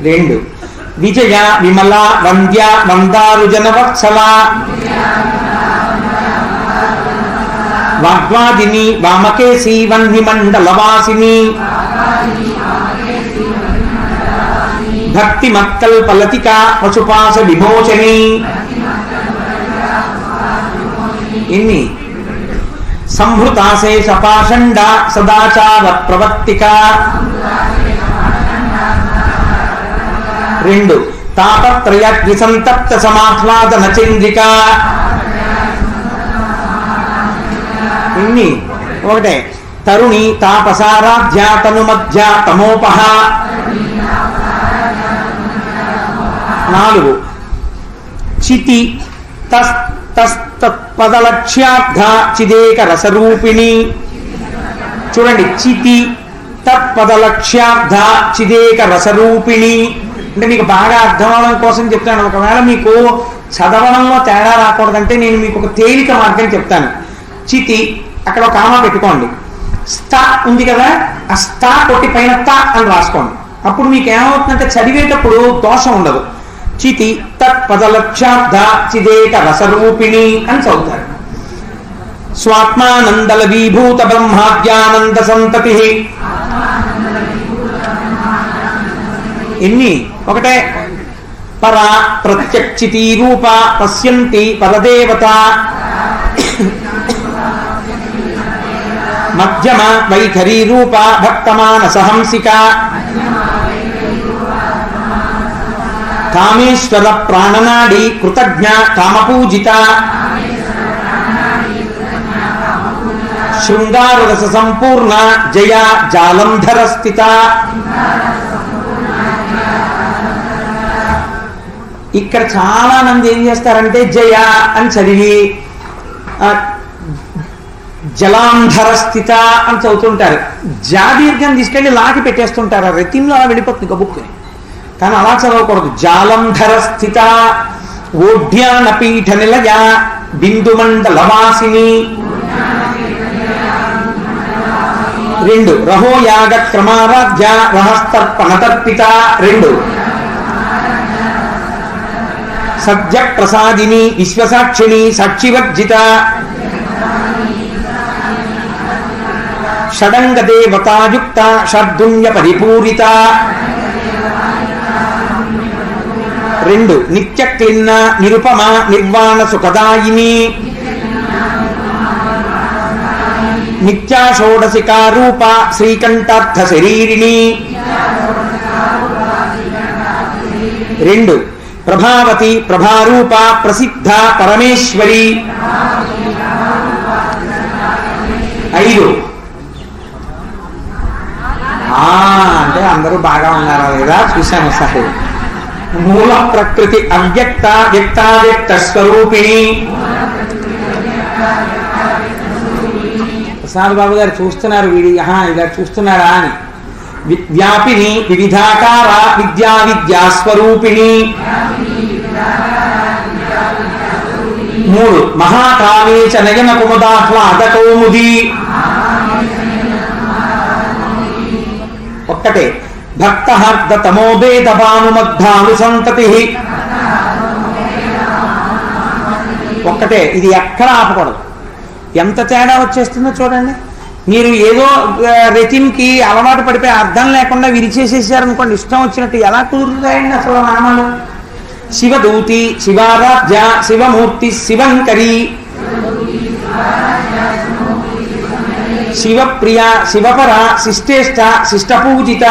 2 విజయ విమల వంద్య వందారుజన వత్సల వాగ్వాదిని వామకేశి వన్నిమండలవాసిని భక్తిమత్కల్పలతిక పశుపాశ విమోచని ఇన్ని సంహృతాశేష పాషండ సదాచార ప్రవర్తిక 2 తాపత్రయాగ్ని సంతప్త సమాహ్లాదన చంద్రిక ఇన్ని 1 తరుణి తాపసారాధ్య తను మధ్య తమోపహ 4 చితి తస్తత్పదలక్ష్యార్థ చిదేక రసరూపిణి చూడండి చితి తత్పదలక్ష్యార్థ చిదేక రసరూపిణి అంటే మీకు బాగా అర్థం అవడం కోసం చెప్తాను. ఒకవేళ మీకు చదవడంలో తేడా రాకూడదంటే నేను మీకు ఒక తేలిక మార్గం చెప్తాను. చితి అక్కడ ఒక కామా పెట్టుకోండి, స్థా ఉంది కదా, ఆ స్థా కొట్టి పైన తా అని రాసుకోండి. అప్పుడు మీకు ఏమవుతుందంటే చదివేటప్పుడు దోషం ఉండదు. చితి తత్పదలక్ష్యార్థ చిదేక రసరూపిణి అని చదువుతారు. స్వాత్మానందల విభూత బ్రహ్మాద్యానంద సంతతి ఎన్ని 1 పర ప్రత్యక్షితి రూప పశ్యంతి పరదేవత మధ్యమ వైఖరీ రూప భక్తమానస హంసిక కామేశ్వర ప్రాణనాడి కృతజ్ఞ కామపూజిత శృంగారరస సంపూర్ణ జయ జాలంధర స్థిత. ఇక్కడ చాలా మంది ఏం చేస్తారంటే జయ అని చదివి జలాంధర స్థిత అని చదువుతుంటారు. జాదీర్ఘం తీసుకెళ్లి లాకి పెట్టేస్తుంటారు, ఆ రెతింలో అలా వెళ్ళిపోతుంది గబుక్కుని. కానీ అలా చదవకూడదు. జాలంధర స్థిత ఓఢ్యాన పీఠ నిలయ బిందుమండలవాసిని 2 రహోయాగ క్రమారాధ్య రహస్తర్పణతర్పిత 2 సద్య ప్రసాదిని విశ్వసాక్షిణి సాక్షివర్జిత షడంగ దేవతాయుక్త షడ్దుణ్య పరిపూరిత 2 నిత్య క్లిన్న నిరుపమ నిర్వాణ సుఖదాయిని నిత్యా షోడశికారూప శ్రీకంఠార్థ శరీరిణి 2 ప్రభావతి ప్రభారూప ప్రసిద్ధ పరమేశ్వరి 5 అంటే అందరూ బాగా ఉన్నారా లేదా చూశాను సార్. మూల ప్రకృతి అవ్యక్త వ్యక్తావ్యక్త స్వరూపిణి. ప్రసాద్ బాబు గారు చూస్తున్నారు, ఇలా చూస్తున్నారా అని. వ్యాపిని వివిధాకార విద్యా విద్యాస్వరూపిణి. 3 మహాకాళేచ నయన కుముదాహ్లాద కౌముది. ఒక్కటే భక్తహర్ద తమోభేద భానుమద్ధాను సంతతి. ఒక్కటే, ఇది ఎక్కడ ఆపకూడదు. ఎంత తేడా వచ్చేస్తుందో చూడండి. మీరు ఏదో రెతిమ్కి అలవాటు పడిపోయి అర్థం లేకుండా విరిచేసేసారనుకోండి, ఇష్టం వచ్చినట్టు ఎలా కుదురుతాయండి అసలు నామాలు? శివదూతి, శివారాధ్య, శివమూర్తి, శివంకరి, శివప్రియ, శివపర, శిష్టేష్ట, శిష్టపూజిత,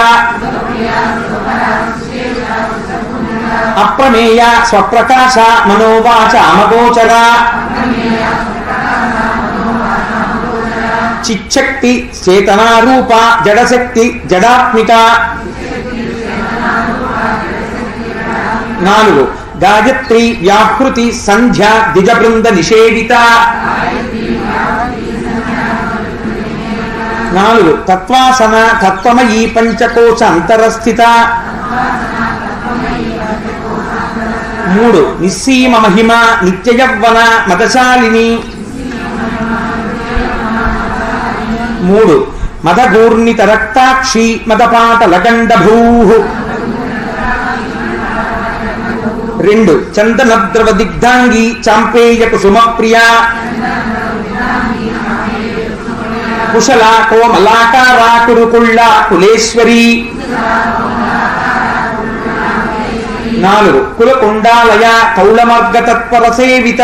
అప్రమేయ, స్వప్రకాశ, మనోవాచ అమగోచర, చిచ్చక్తి, చేతనారూప, జడశక్తి, జడాత్మిక. 4 గాయత్రి, వ్యాహృతి, సంధ్య, ద్విజబృంద నిషేవిత. 4 తత్వాసన, తత్వమయీ, పంచకోశ అంతరస్థిత. 3 నిస్సీమ మహిమ, నిత్యయవ్వన, మదశాలిని. 3 మదగూర్ణిత రక్తాక్షి, మదపాట లగండభూ. 2 చందనద్రవ దిగ్ధాంగి, చాంపేయ కుసుమప్రియ. కుశల కోమలాకార, కురుకుళ్ళ కులేశ్వరి. 4 కులకుండాలయ, కౌళమర్గతత్పర సేవిత.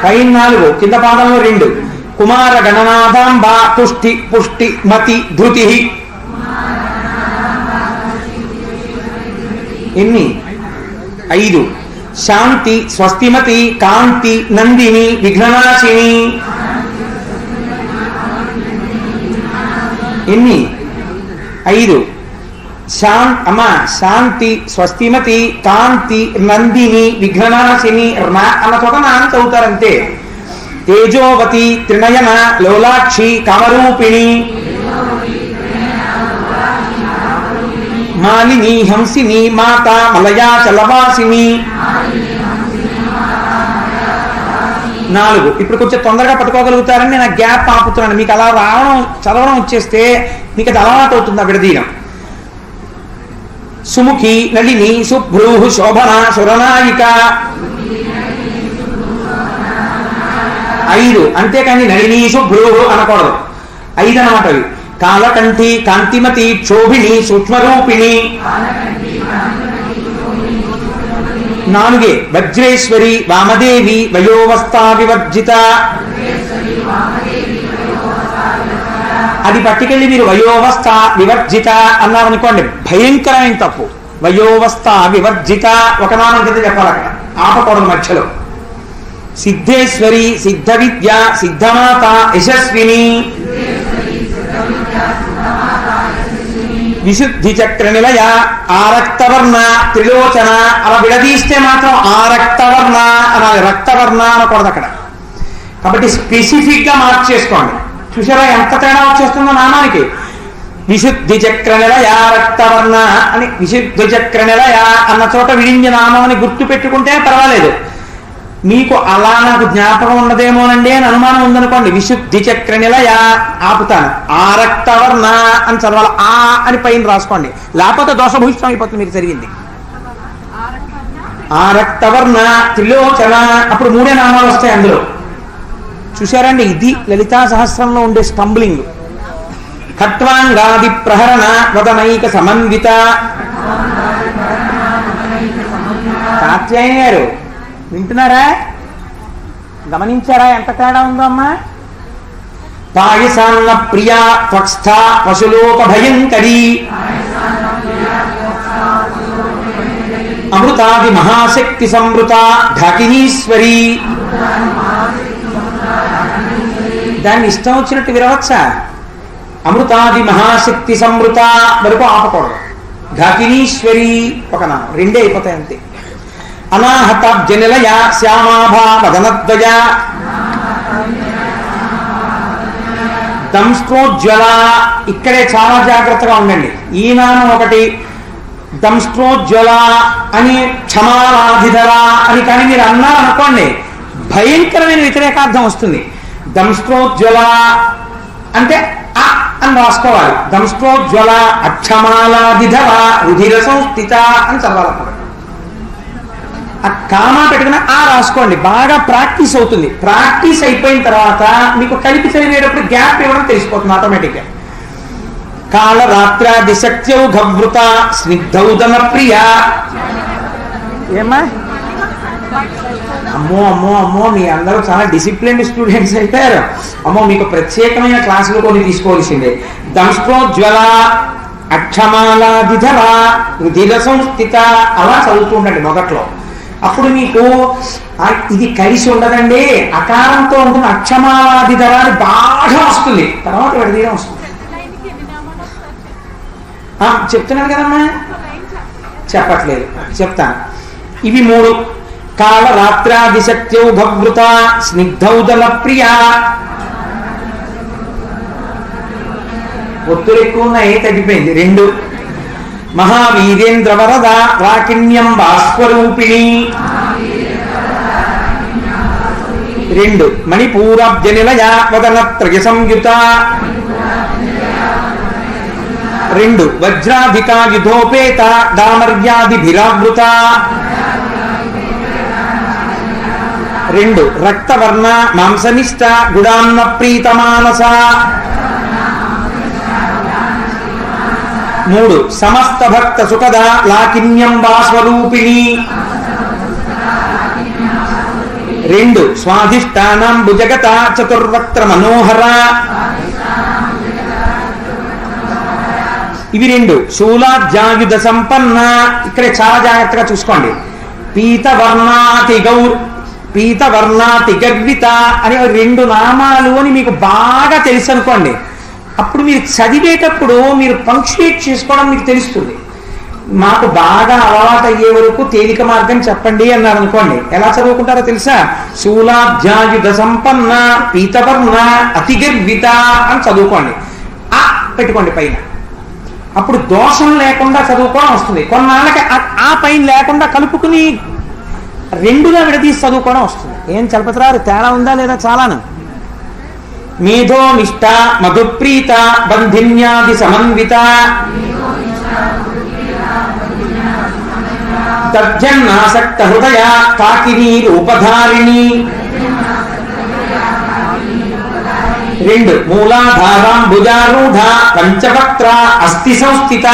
పైన 4, కింద పాదంలో 2 కుమార గణనాథాంబ, తుష్టి పుష్టి మతి ధృతి. ఎన్ని? 5 శాంతి, స్వస్తిమతి, కాంతి, నందిని, విఘ్ననాశిని. ఎన్ని? 5 శాంతి, స్వస్తిమతి, కాంతి, నందిని, విఘ్ననాశిని. అన్న చోట నాన్న చదువుతారంతే. తేజోవతి, త్రినయన, లోలాక్షి, కామరూపిణి. మాలిని, హంసిని, మాత, మలయా చలవాసిని. 4 ఇప్పుడు కొంచెం తొందరగా పట్టుకోగలుగుతారని నేను గ్యాప్ ఆపుతున్నాను. మీకు అలా రావడం చదవడం వచ్చేస్తే మీకు అది అలవాటు అవుతుంది ఆ విడదీయడం. సుముఖి, నళిని, శుభ్రూ, శోభన, సురనాయిక. 5 అంతేకాని నళిని, శుభ్రూ అనకూడదు. 5 అన్నమాట అవి. కాలకంఠి, కాంతిమతి, క్షోభిణి, సూక్ష్మరూపిణి. 4 వజ్రేశ్వరి, వామదేవి, వయోవస్థా వివర్జిత. అది పట్టుకెళ్ళి మీరు వయోవస్థ వివర్జిత అన్నారనుకోండి, భయంకరమైన తప్పు. వయోవస్థ వివర్జిత ఒక నామం కింద చెప్పాలి, అక్కడ ఆపకూడదు మధ్యలో. సిద్ధేశ్వరి, సిద్ధ విద్య, సిద్ధమాత, యశస్విని. విశుద్ధి చక్ర నిలయ, ఆరక్తవర్ణ, త్రిలోచన. అలా విడదీస్తే మాత్రం ఆరక్తవర్ణ అనాలి, రక్తవర్ణ అనకూడదు అక్కడ. కాబట్టి స్పెసిఫిక్ గా మార్చేసుకోండి. చూసారా ఎంత తేడా వచ్చేస్తుందో నామానికి. విశుద్ధి చక్ర నిలయ, రక్తవర్ణ అని విశుద్ధి చక్ర నిలయ అన్న చోట విడింజ నామం అని గుర్తు పెట్టుకుంటే పర్వాలేదు. మీకు అలా నాకు జ్ఞాపకం ఉండదేమోనండి అని అనుమానం ఉందనుకోండి, విశుద్ధి చక్ర నిలయ ఆపుతాను. ఆరక్తవర్ణ అని చదవాలి, ఆ అని పైన రాసుకోండి, లేకపోతే దోషభూషితం అయిపోతుంది మీకు జరిగింది. ఆరక్తవర్ణ, త్రిలోచన, అప్పుడు 3 నామాలు వస్తాయి అందులో. చూశారండి, ఇది లలితా సహస్రంలో ఉండే స్టంబ్లింగ్. ఖట్వాంగాది ప్రహరణ, వదనైక సమన్విత. కాత్యాయని గారు వింటున్నారా? గమనించారా ఎంత తేడా ఉందో అమ్మా? పాయసాన్న ప్రియ, త్వక్స్థ, పశులోక భయంకరి. అమృతాది మహాశక్తి సంవృత, ఢాకినీశ్వరి. దాన్ని ఇష్టం వచ్చినట్టు విరవచ్చా? అమృతాది మహాశక్తి సంవృత వరకు ఆపకూడదు. ఢాకినీశ్వరి ఒక నామం, 2 అయిపోతాయి అంతే. అనాహతాబ్జ నిలయ, శ్యామాభా వదనద్వయ. దంష్ట్రోజ్వల, ఇక్కడే చాలా జాగ్రత్తగా ఉండండి. ఈ నామం ఒకటి, దంష్ట్రోజ్వల అని క్షమాలాధిధర అని కానీ మీరు అన్నారనుకోండి భయంకరమైన వ్యతిరేకార్థం వస్తుంది. దంష్ట్రోజ్వల అంటే అ అని రాసుకోవాలి. దంష్ట్రోజ్వల అక్షమాలాధిధర రుధిర సంస్థిత అని చదవాలి. ఆ కామా పెట్టుకుని ఆ రాసుకోండి, బాగా ప్రాక్టీస్ అవుతుంది. ప్రాక్టీస్ అయిపోయిన తర్వాత మీకు కలిపి చదివేటప్పుడు గ్యాప్ ఇవ్వడం తెలిసిపోతుంది ఆటోమేటిక్గా. కాల రాత్రాదిశక్త్యౌ ఘవృత స్నిగ్ధౌదన ప్రియ. ఏమ్మా? అమ్మో అమ్మో అమ్మో, మీ అందరూ చాలా డిసిప్లిన్డ్ స్టూడెంట్స్ అయిపోయారు. అమ్మో, మీకు ప్రత్యేకమైన క్లాసులు కొన్ని తీసుకోవాల్సిందే. దంష్ట్రోజ్వల అక్షమాలాధిధర రుధిర సంస్థిత అలా చదువుతూ ఉండండి మొదట్లో. అప్పుడు మీకు ఇది కలిసి ఉండదండి, అకారంతో ఉంటుంది. అక్షమాలాధిధర అని బాగా వస్తుంది, తర్వాత విడదీయడం వస్తుంది. చెప్తున్నాను కదమ్మా, చెప్పట్లేదు, చెప్తాను. ఇవి 3. కాల రాత్రాదిశక్త్యౌ భవృత స్నిగ్ధౌదల ప్రియ. ఒత్తులు ఎక్కువ ఉన్నాయి, తగ్గిపోయింది. 2. మహావీరేంద్ర వరద రాకిణ్యం భాస్వరూపిణి. 2. మణిపూరాబ్జ నిలయ వదనత్రయ సంయుత. 2. వజ్రాధికాయుధోపేత దామర్యాదిభిరావృత. 2. రక్తవర్ణ మాంసనిష్ట గుడాన్న ప్రీతమానస. 3. సమస్త భక్త సుఖద లాకిన్యం భాస్వరూపిణి. 2. స్వాధిష్టానం భుజగత చతుర్వక్త్ర మనోహర. ఇవి 2. శూలాధ్యాయుధ సంపన్న. ఇక్కడే చాలా జాగ్రత్తగా చూసుకోండి. పీతవర్ణాతి గర్విత అని 2 నామాలు అని మీకు బాగా తెలుసు అనుకోండి. అప్పుడు మీరు చదివేటప్పుడు మీరు పంక్చుయేట్ చేసుకోవడం మీకు తెలుస్తుంది. మాకు బాగా అలవాటు అయ్యే వరకు తేలిక మార్గం చెప్పండి అన్నారు అనుకోండి, ఎలా చదువుకుంటారో తెలుసా? శూలాధ్యాయుధ సంపన్న పీతవర్ణ అతి గర్విత అని చదువుకోండి. ఆ పెట్టుకోండి పైన. అప్పుడు దోషం లేకుండా చదువుకోవడం వస్తుంది. కొన్నాళ్ళకి ఆ పైన లేకుండా కలుపుకుని 2గా విడదీసి చదువుకోవడం వస్తుంది. ఏం చలపతిరారు, తేడా ఉందా లేదా? చాలాను. మేధో నిష్ట మధుప్రీత బంధిన్యాది సమన్విత. తజ్జన్నాసక్త హృదయ కాకినీ రూపధారిణి. 2. మూలాధారాంబుజారూఢ పంచవక్త్ర అస్థి సంస్థిత.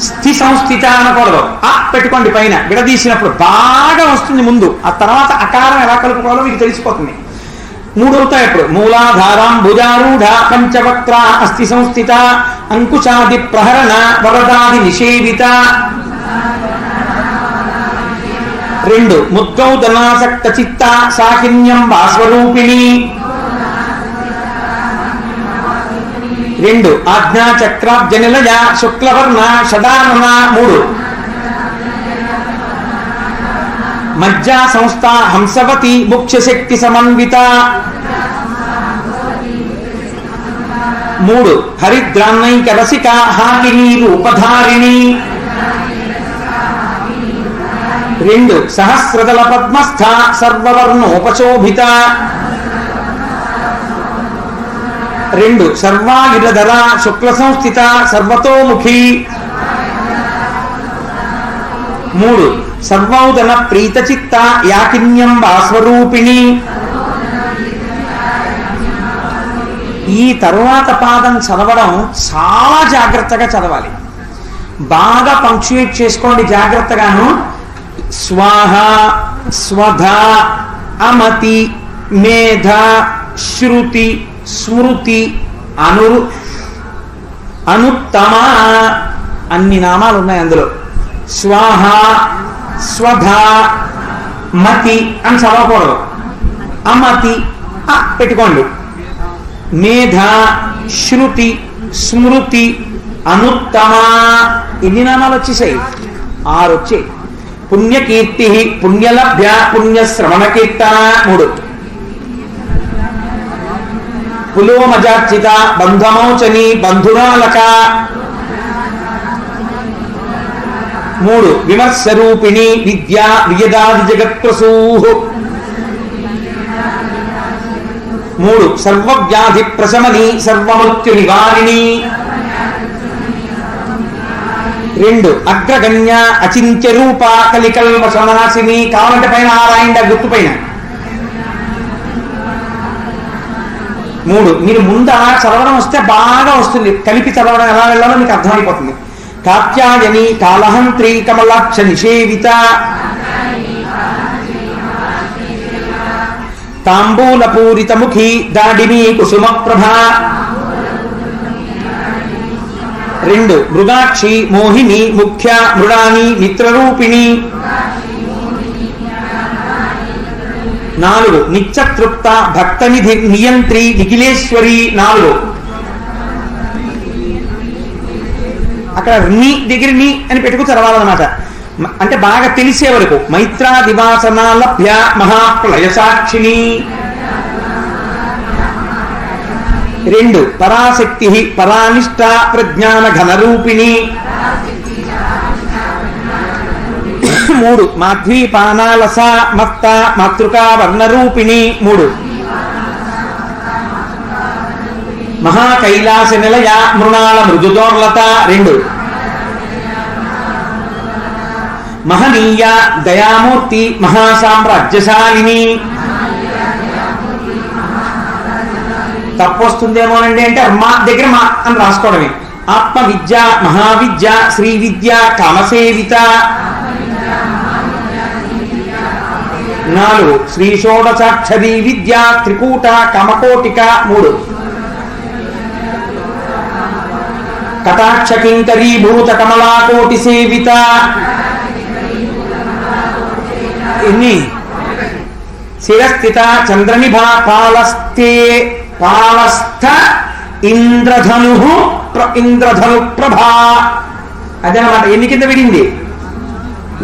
స్థి సంస్థిత అనకూడదు, ఆ పెట్టుకోండి పైన. విడదీసినప్పుడు బాగా వస్తుంది ముందు, ఆ తర్వాత అకారం ఎలా కలుపుకోవాలో మీకు తెలిసిపోతుంది. 3 అవుతాయి అప్పుడు. మూలాధారాంబుజారూఢ పంచవక్త్ర అస్థి సంస్థిత అంకుశాది ప్రహరణ వరదాది నిషేవిత. 2. ముద్గౌదనాసక్త చిత్త సాకిన్యం భాస్వరూపిణి. 2. ఆజ్ఞాచక్రాబ్జ నిలయ శుక్లవర్ణ షడానన. 3. మజ్జా సంస్థ హంసవతి ముఖ్యశక్తి సమన్విత. 3. హరిద్రాన్నైక రసిక హాకినీ రూపధారిణి. 2. సహస్రదళ పద్మస్థ సర్వవర్ణోపశోభిత. 2. సర్వాయుధర శుక్ల సంస్థిత సర్వతోముఖి. 3. సర్వౌదన ప్రీతచిత్త యాకిన్యం భాస్వరూపిణి. ఈ తరువాత పాదం చదవడం చాలా జాగ్రత్తగా చదవాలి. బాగా పంక్చుయేట్ చేసుకోండి జాగ్రత్తగాను. స్వాహ స్వధ అమతి మేధ శృతి స్మృతి అనుత్తమ అన్ని నామాలు ఉన్నాయి అందులో. స్వాహ స్వధ మతి అని చదవకూడదు, అమతి పెట్టుకోండి. మేధ శృతి స్మృతి అనుత్తమ ఎన్ని నామాలు వచ్చేసాయి? 6 వచ్చాయి. పుణ్యకీర్తి పుణ్యలభ్య పుణ్యశ్రవణ కీర్తన 3. పులోమజార్చిత బంధమౌచని బంధురాలక. 3 విమర్శరూపిణి విద్యా వియదాది జగత్ప్రసూ. 3 సర్వవ్యాధి ప్రశమని సర్వమృత్యు నివారిణి. 2 అగ్రగణ్య అచింత్య రూప కలికల్మశనాశిని. కావాలంటే పైన ఆరాయండి ఆ గుర్తు పైన. 3 మీరు ముందు అలా చదవడం వస్తే బాగా వస్తుంది, కలిపి చదవడం ఎలా వెళ్ళాలో మీకు అర్థమైపోతుంది. కాత్యాయని కాలహంత్రి కమలాక్ష నిషేవిత. తాంబూల పూరిత ముఖి దాడిని కుసుమ ప్రభ. 2 మృగాక్షి మోహిని ముఖ్య మృడాని మిత్రరూపిణి. 4 నిత్యతృప్త భక్తనిధి నియంత్రి నిఖిలేశ్వరి. 4 అక్కడ నీ దగ్గర నీ అని పెట్టుకు చదవాలన్నమాట, అంటే బాగా తెలిసే వరకు. మైత్రాదివాసన లభ్య మహాప్రళయ సాక్షిని. 2 పరాశక్తి పరానిష్ట ప్రజ్ఞాన ఘనరూపిణి. 3 మాధ్వీపానాలస మత్త మాతృకా వర్ణరూపిణి. 3 మహాకైలాస నిలయ మృణాళ మృదుదోర్లత. 2 మహనీయ దయామూర్తి మహాసామ్రాజ్యశాలిని. తప్పొస్తుందేమోనండి అంటే మా దగ్గర మా అని రాసుకోవడమే. ఆత్మ విద్య మహావిద్య శ్రీ విద్య కామసేవిత. 4 శ్రీ షోడశాక్షరీ విద్య త్రికూట కమకోటిక. 3 కటాక్ష కింకరీభూత కమలాకోటి సేవిత. ఎన్ని? శిరస్థిత చంద్రనిభా పాలస్థే పాలస్థ ఇంద్రధను ఇంద్రధను ప్రభా. అదనమాట. ఎన్ని కింద విడింది?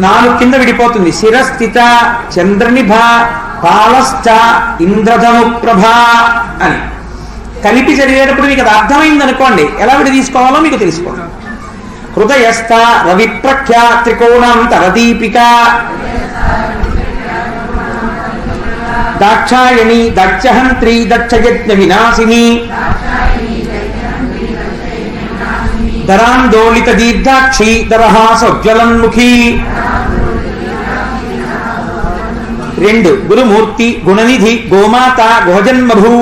4 కింద విడిపోతుంది. శిరస్థిత చంద్రనిభ పాలస్థ ఇంద్రధను ప్రభా అని కలిపి చదివేటప్పుడు మీకు అది అర్థమైంది అనుకోండి, ఎలా విడి తీసుకోవాలో మీకు తెలుసుకోండి. హృదయస్థ రవిప్రఖ్య త్రికోణాంతర దీపిక. దాక్షాయణి దక్షహంత్రి దక్షయజ్ఞ వినాశిని. ధరాందోళిత దీర్ఘాక్షి దరహాసోజ్వలన్ముఖి. 2 గురుమూర్తి గుణనిధి గోమాత గోజన్మభూ.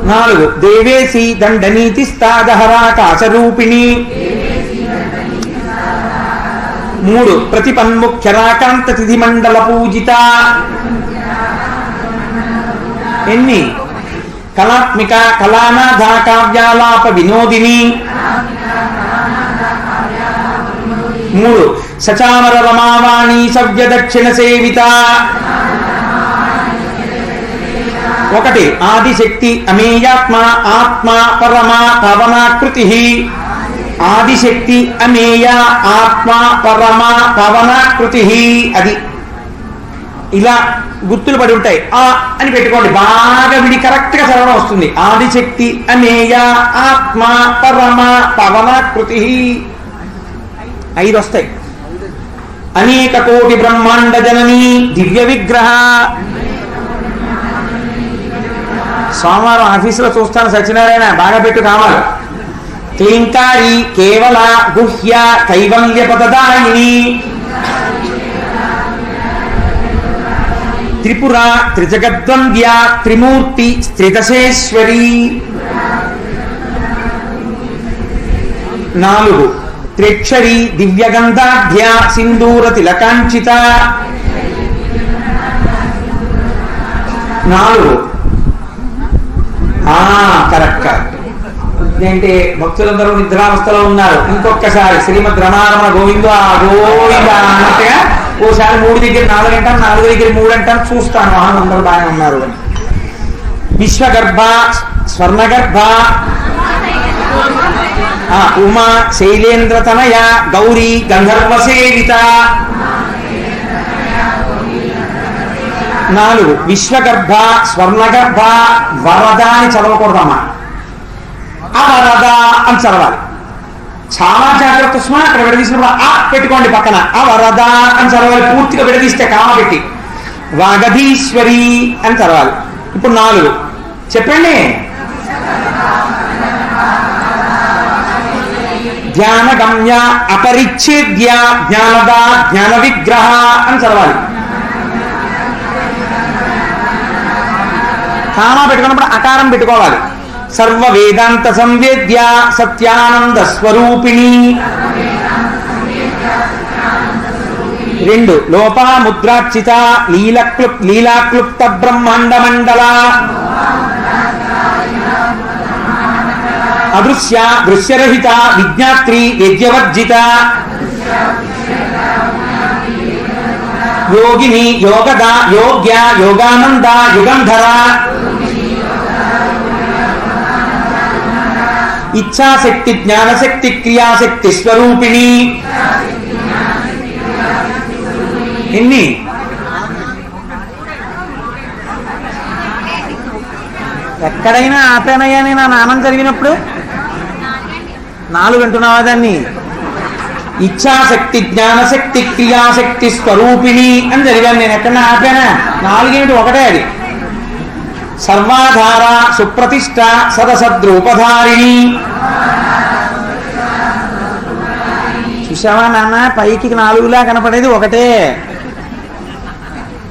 4 దేవేశీ దండనీతిస్తాదహరాకాశరూపిణి. 3 ప్రతిపన్ముఖ్యరాకాంత తిథి మండల పూజిత. ఎన్ని? కళాత్మిక కళానాథ కావ్యాలాప వినోదిని. 3 సచామర రమావాణి సవ్య దక్షిణ సేవిత. 1 ఆదిశక్తి అమేయాత్మ ఆత్మ పరమ పవనాకృతి. ఆదిశక్తి అమేయ ఆత్మ పరమ పవనాకృతి. అది ఇలా గుర్తులు పడి ఉంటాయి. ఆ అని పెట్టుకోండి, బాగా విడి కరెక్ట్ గా చదవడం వస్తుంది. ఆదిశక్తి అమేయ ఆత్మ పరమ పవనాకృతి. 5 వస్తాయి. అనేక కోటి బ్రహ్మాండ జనని దివ్య విగ్రహ. సోమవారం ఆఫీసులో చూస్తాను సత్యనారాయణ, బాగా పెట్టు కావాలి. క్లీంకారి కేవల గుహ్య కైవల్య పదదాయిని. త్రిపుర త్రిజగద్వంద్య త్రిమూర్తి త్రిదశేశ్వరి. 4 త్రిక్షరి దివ్యగంధాఢ్య సింధూర తిలకాంచిత. 4 కరెక్ట్. ఏంటంటే భక్తులందరూ నిద్రావస్థలో ఉన్నారు. ఇంకొకసారి శ్రీమద్ రమారమణ గోవింద గోవింద అన్నట్టుగా ఓసారి 3 దగ్గర 4 అంటాను, 4 దగ్గర 3 అంటాను, చూస్తాను అందరూ బాగానే ఉన్నారు అని. విశ్వగర్భ స్వర్ణగర్భ ఉమా శైలేంద్ర తనయ గౌరీ గంధర్వ సేవిత. 4 విశ్వగర్భ, స్వర్ణగర్భ, వరద అని చదవకూడదమ్మా, అవరద అని చదవాలి. చాలా జాగ్రత్త సుమా. అక్కడ విడదీసినప్పుడు ఆ పెట్టుకోండి పక్కన, అవరద అని చదవాలి. పూర్తిగా విడదీస్తే కామ పెట్టి వాగధీశ్వరి అని చదవాలి. ఇప్పుడు 4 చెప్పండి. ధ్యానగమ్య అపరిచ్ఛేద్య జ్ఞానద జ్ఞాన విగ్రహ అని చదవాలి. కామా పెట్టుకున్నప్పుడు అకారం పెట్టుకోవాలి. సర్వ వేదాంత సంవేద్య సత్యానంద స్వరూపిణి. 2 లోపాముద్రార్చిత లీలాక్లుప్త బ్రహ్మాండ మండల. అదృశ్య దృశ్యరహిత విజ్ఞాత్రి యజ్ఞవర్జిత. యోగిని యోగద యోగ్య యోగానంద యుగంధర. ఇచ్ఛాశక్తి జ్ఞానశక్తి క్రియాశక్తి స్వరూపిణి. ఎన్ని? ఎక్కడైనా ఆపేనయ్యా నేను ఆ నామం చదివినప్పుడు? 4 అంటున్నావా దాన్ని? ఇచ్ఛాశక్తి జ్ఞానశక్తి క్రియాశక్తి స్వరూపిణి అని చదివాను నేను. ఎక్కడన్నా ఆపేనా? 4 ఏమిటి? ఒకటే అది. సర్వాధార సుప్రతిష్ట సదసద్రూపధారిణి. చూసావా నాన్న, పైకి 4లా కనపడేది ఒకటే.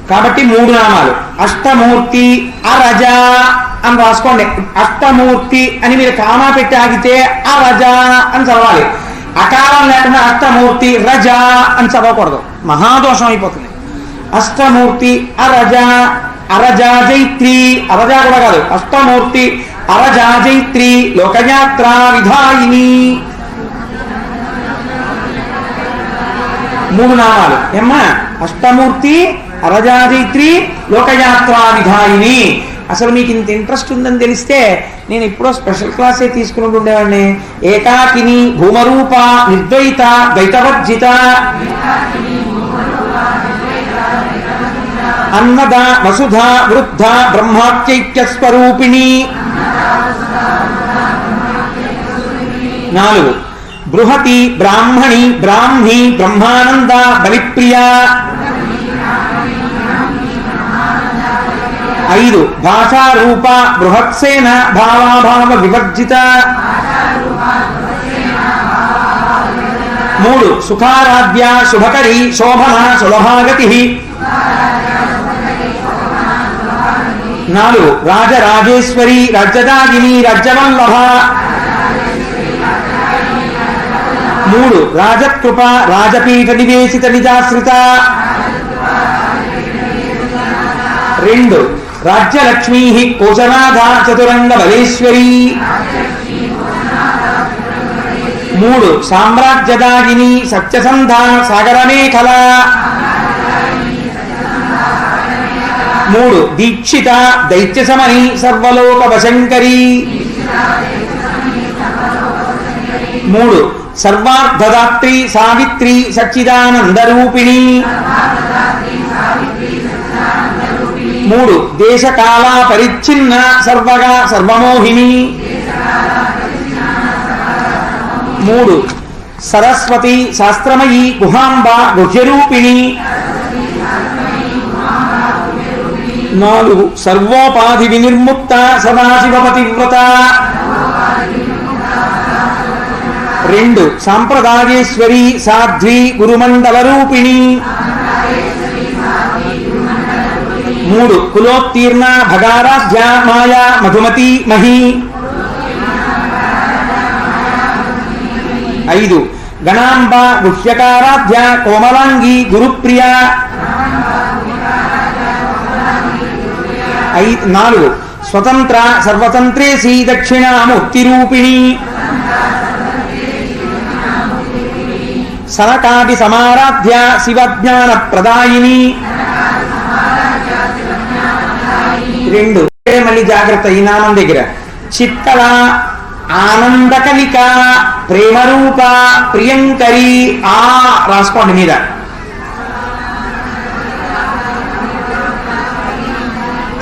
కాబట్టి 3 నామాలు. అష్టమూర్తి అరజ అని రాసుకోండి. అష్టమూర్తి అని మీరు కామా పెట్టి ఆగితే అరజ అని చదవాలి. అకారం లేకుండా అష్టమూర్తి రజ అని చదవకూడదు, మహాదోషం అయిపోతుంది. అష్టమూర్తి అరజ అరజాజైత్రి. అరజా కూడా కాదు, అష్టమూర్తి అరజాజైత్రి లోకయాత్రా విధాయిని. 3 నామాలు ఏమ్మా? అష్టమూర్తి అరజాజైత్రి లోకయాత్రా విధాయిని. అసలు మీకు ఇంత ఇంట్రెస్ట్ ఉందని తెలిస్తే నేను ఎప్పుడో స్పెషల్ క్లాసే తీసుకుని ఉండేవాడిని. ఏకాకిని భూమరూప నిర్ద్వైత ద్వైతవర్జిత. అన్నద వసుధ వృద్ధ బ్రహ్మాఖ్యైక్య స్వరూపిణి. 4 బృహతి బ్రాహ్మణి బ్రాహ్మి బ్రహ్మానంద బలిప్రియ. 5 భాషారూప బృహత్సేన భావాభావ వివర్జిత. 3 సుఖారాధ్య శుభకరి శోభన సులభాగతి. 4 రాజరాజేశ్వరి రాజ్యదాగిని రాజ్యవల్లభ. 3 రాజకృప రాజపీఠ నివేశిత నిజాశ్రిత. 2 రాజ్యలక్ష్మీ కోశనాథ చతురంగ బలేశ్వరి. 3 సామ్రాజ్యదాగిని సత్యసంధ సాగరమేఖల. 3 దీక్షిత దైత్యసమని సర్వలోక వశంకరి. 3 సర్వార్థదాత్రి సావిత్రి సచ్చిదానందరూపిణి. 3 దేశకాల పరిచ్ఛిన్న సర్వగా సర్వమోహిని. 3 సరస్వతి శాస్త్రమయీ గుహాంబ గుహ్యరూపిణి. 4 సర్వోపాధి వినిర్ముక్త సదాశివపతివ్రత. 2 సాంప్రదాయేశ్వరి సాధ్వి గురుమండల రూపిణి. 3 కులోత్తీర్ణ భగారాధ్య మాయా మధుమతి మహి. 5 గణాంబ గుహ్యకారాధ్య కోమలాంగి గురుప్రియ. 4 స్వతంత్ర సర్వతంత్రేసి దక్షిణామూర్తి రూపిణి. సనకాది సమారాధ్య శివజ్ఞాన ప్రదాయిని. 2 మళ్ళీ జాగ్రత్త ఈ నామం దగ్గర. చిత్తల ఆనందకలిక ప్రేమరూప ప్రియంకరి. రాసుకోండి మీద.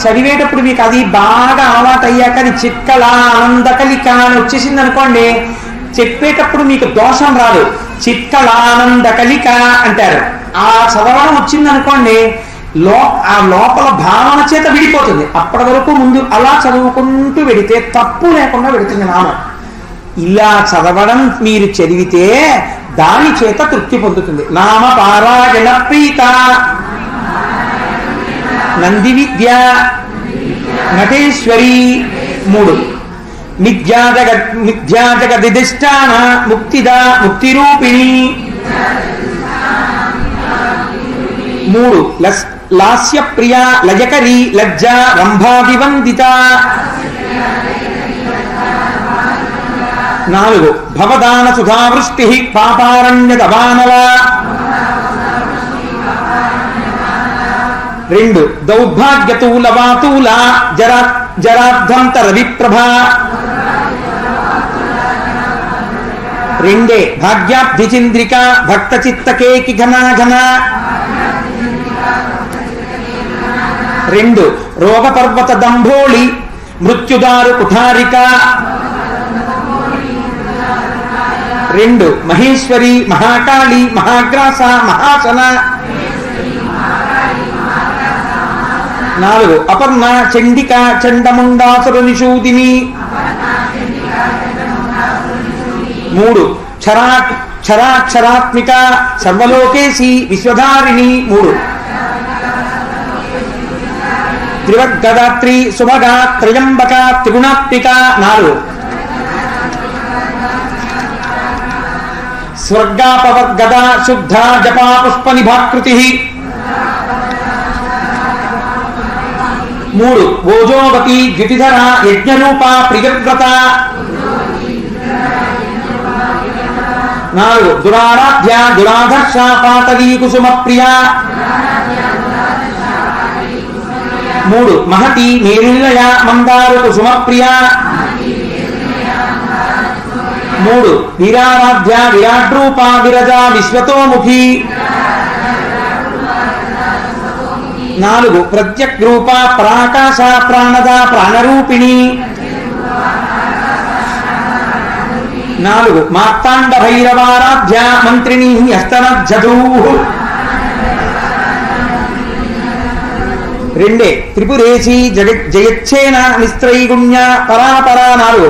చదివేటప్పుడు మీకు అది బాగా అలవాటు అయ్యాక అది చిక్కల ఆనందకలిక అని వచ్చేసింది అనుకోండి, చెప్పేటప్పుడు మీకు దోషం రాదు. చిక్కలానందకలిక అంటారు. ఆ చదవడం వచ్చింది అనుకోండి, ఆ లోపల భావన చేత విడిపోతుంది. అప్పటి వరకు ముందు అలా చదువుకుంటూ వెడితే తప్పు లేకుండా వెడుతుంది నామం. ఇలా చదవడం మీరు చదివితే దాని చేత తృప్తి పొందుతుంది. నామ పారాయణ ప్రీత నంది విద్య నటేశ్వరి 3 మిథ్యాజగదిష్టాన ముక్తిదా ముక్తిరూపిణి 3 లాస్య ప్రియ లయకరి లజ్జ రంభాదివందిత 4 భవదాన సుధావృష్టి పాపారణ్యదవానల 2 దౌర్భాగ్యతూల వాతూల జరార్ధంతర విప్రభ 2 భాగ్యాబ్ధి చంద్రిక భక్త చిత్తకేకి ఘనాఘన 2 రోగ పర్వత దంభోళి మృత్యుదారు కుఠారిక 2 మహేశ్వరి మహాకాళి మహాగ్రాస మహాసన 4 అపర్ణ చండిక చండముండాసుర నిషూదిని 3 క్షరాక్షరాత్మిక సర్వలోకేశి విశ్వధారిణి 3 త్రివర్గదాత్రి సుభగ త్రయంబక త్రిగుణాత్మిక 4 స్వర్గాపవర్గద శుద్ధ జపా పుష్ప నిభాకృతి 3 ఓజోవతి ద్యుతిధర యజ్ఞరూప ప్రియవ్రత 4 దురారాధ్య దురాధర్ష పాతవీ కుసుమ ప్రియ 3 మహతి మేరునిలయ మందారు కుసుమ ప్రియ 3 వీరారాధ్య విరాడ్రూప విరజ విశ్వతోముఖి 4 ప్రత్యగ్రూప ప్రాకాశ ప్రాణద ప్రాణరూపిణి 4 మార్తాండ భైరవారాధ్య మంత్రిణి హస్తనజ్జధూ 2 త్రిపురేశి జయచ్చేన నిస్త్రైగుణ్య పరాపరా 4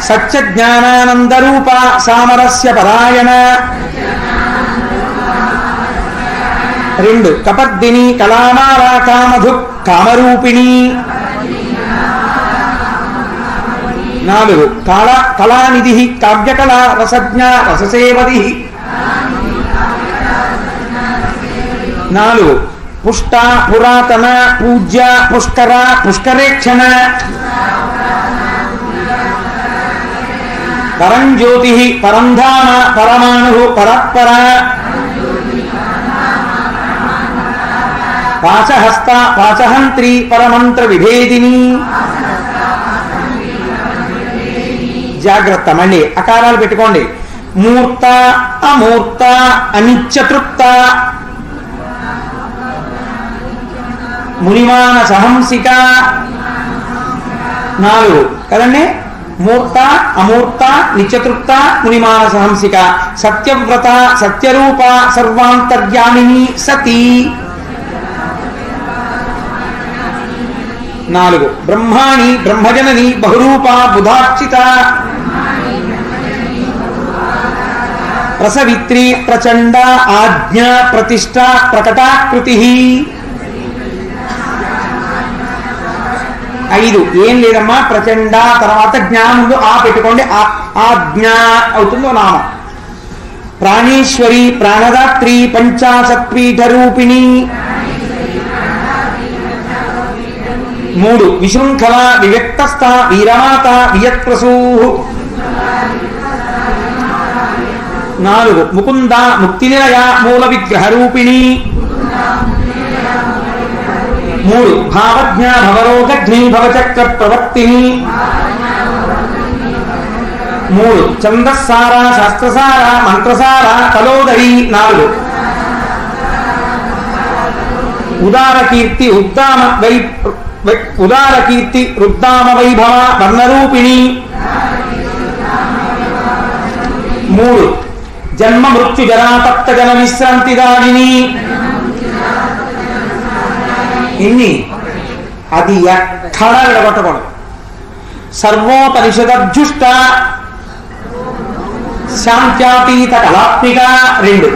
సత్యజ్ఞానానందరూప సామరస్య పరాయణ 2 కపర్దిని కళామాల కామధు కామరూపిణి 4 కళానిధి కావ్యకళ రసజ్ఞ రససేవది 4 పుష్ట పురాతన పూజ్య పుష్కర పుష్కరేక్షణ పరంజ్యోతి పరంధామ పరమాణు పరత్పర పాశహస్త పాశహంత్రి పరమంత్ర విభేదిని జాగ్రత్త. మళ్ళీ అకారాలు పెట్టుకోండి. మూర్త అమూర్త అనిత్యతృప్త మునిమాన సహంసిక 4 కదండి. మూర్త అమూర్త నిత్యతృప్త మునిమాన సహంసిక సత్యవ్రత సత్యరూప సర్వాంతర్యామిని సతీ 4 బ్రహ్మాణి బ్రహ్మజనని బహురూప బుధార్చిత ప్రసవిత్రి ప్రచండ ఆజ్ఞ ప్రతిష్ట ప్రకటాకృతి 5 ఏం లేదమ్మా. ప్రచండ తర్వాత జ్ఞానంలో ఆ పెట్టుకోండి. ఆజ్ఞ అవుతుందో నామం. ప్రాణేశ్వరి ప్రాణదాత్రి పంచాశత్పీఠ రూపిణి 3 విశృంఖల వివ్యక్తస్థ వీరమాత వియత్ప్రసూ 4 ముకుంద ముక్తినిలయ మూల విగ్రహ రూపిణి 3 భావజ్ఞ భవరోగజ్ఞి భవచక్ర ప్రవర్తిని 3 ఛందస్సార శాస్త్రసార మంత్రసార కలోదరి 4 ఉదారకీర్తి ఉదారకీర్తి రుద్దామ వైభవ వర్ణరూపిణి. 3 జన్మ మృత్యు జరాతప్త జన విశ్రాంతి దానిని. ఇన్ని అది ఎక్కడా విడగొట్టకూడదు. సర్వోపనిషదర్జుష్ట శాంత్యాతీత కళాత్మిక. 2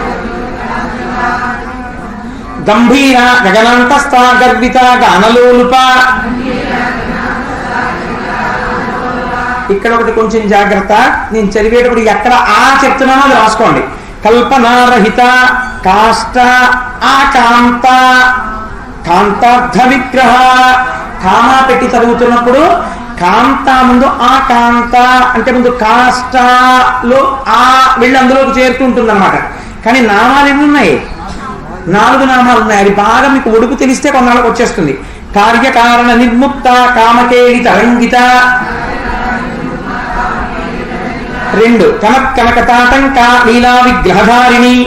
గంభీర గగనంతస్థ గర్విత గానలోలుప. ఇక్కడ ఒకటి కొంచెం జాగ్రత్త, నేను చదివేటప్పుడు ఎక్కడ చెప్తున్నానో అది రాసుకోండి. కల్పనారహిత కాష్ట ఆకాంత కాంతార్థ విగ్రహ. కామా పెట్టి చదువుతున్నప్పుడు కాంత ముందు ఆకాంత అంటే ముందు కాష్టలో వెళ్ళి అందులోకి చేరుతుంటుంది అనమాట. కానీ నామాలు ఎన్ని ఉన్నాయి? 4 నామాలు ఉన్నాయి. అది బాగా మీకు ఉడుపు తెలిస్తే కొన్నాళ్ళకి వచ్చేస్తుంది. కార్యకారణ నిర్ముక్త కామకేళి తరంగిత. 2 కనక తాటంక లీలా విగ్రహధారిణి.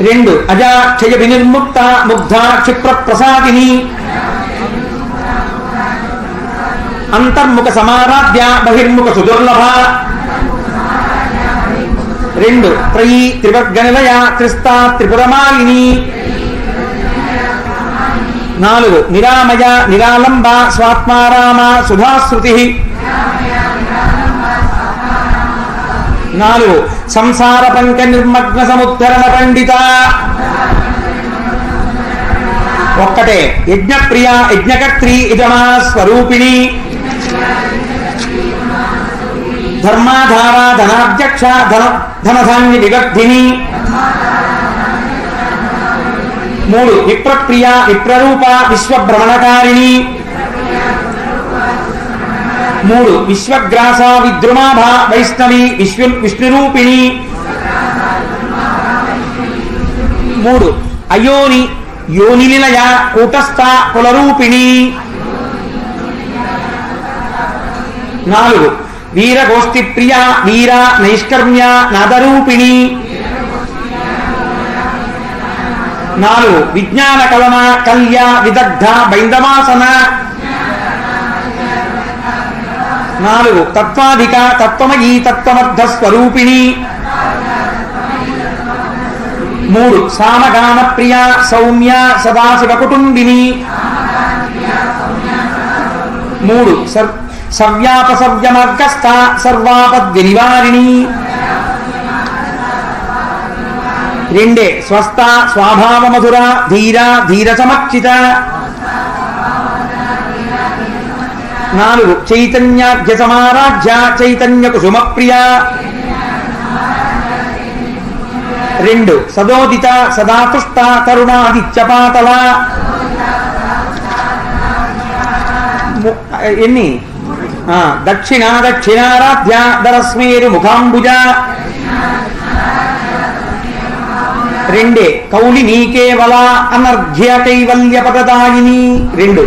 2 అజా క్షయ వినిర్ముక్త ముగ్ధ క్షిప్ర ప్రసాదిని. అంతర్ముఖ సమారాధ్య బహిర్ముఖ సుదుర్లభ. 2 త్రయీ త్రివర్గనిలయ త్రిస్తా త్రిపురమాలిని. 4 నిరామయ నిరాలంబ స్వాత్మారామ సుధాశ్రుతి. 4 సంసార పంక నిర్మగ్న సముద్ధరణ పండిత. 1 యజ్ఞప్రియ యజ్ఞకర్త్రి యజమా స్వరూపిణి. ధర్మాధార ధనాధ్యక్ష ధనధాన్య విగర్ధిని. 3 విప్రప్రియ విప్రరూప విశ్వభ్రమణకారిణి. 3 విశ్వగ్రాస విద్రుమాభ వైష్ణవి విష్ణురూపిణి. 3 అయోని యోనినిలయ కూటస్థ కులరూపిణి. 4 వీరగోష్ఠి ప్రియ వీర నైష్కర్మ్య నాదరూపిణి. 4 విజ్ఞాన కలన కల్య విదగ్ధ బైందవాసన. 4 తత్వాధిక తత్వమయీ తత్వమర్థ స్వరూపిణి. 3 సామగాన ప్రియ సౌమ్య సదాశివ కుటుంబిని. 3 సవ్యాపసవ్యమార్గస్థ సర్వాపద్వినివారిణి. 2 స్వస్థ స్వాభావ మధుర ధీర ధీర సమర్చిత. 4 చైతన్యాఖ్య సమారాధ్య చైతన్య కుసుమ ప్రియ. 2 సదోదిత సదాతుష్ట తరుణాదిత్యపాతల. ఎన్ని? దక్షిణ దక్షిణారాధ్య దరస్మేరు ముఖాంబుజ. 2 కౌలినీ కేవల అనర్ఘ్య కైవల్య పదదాయిని. 2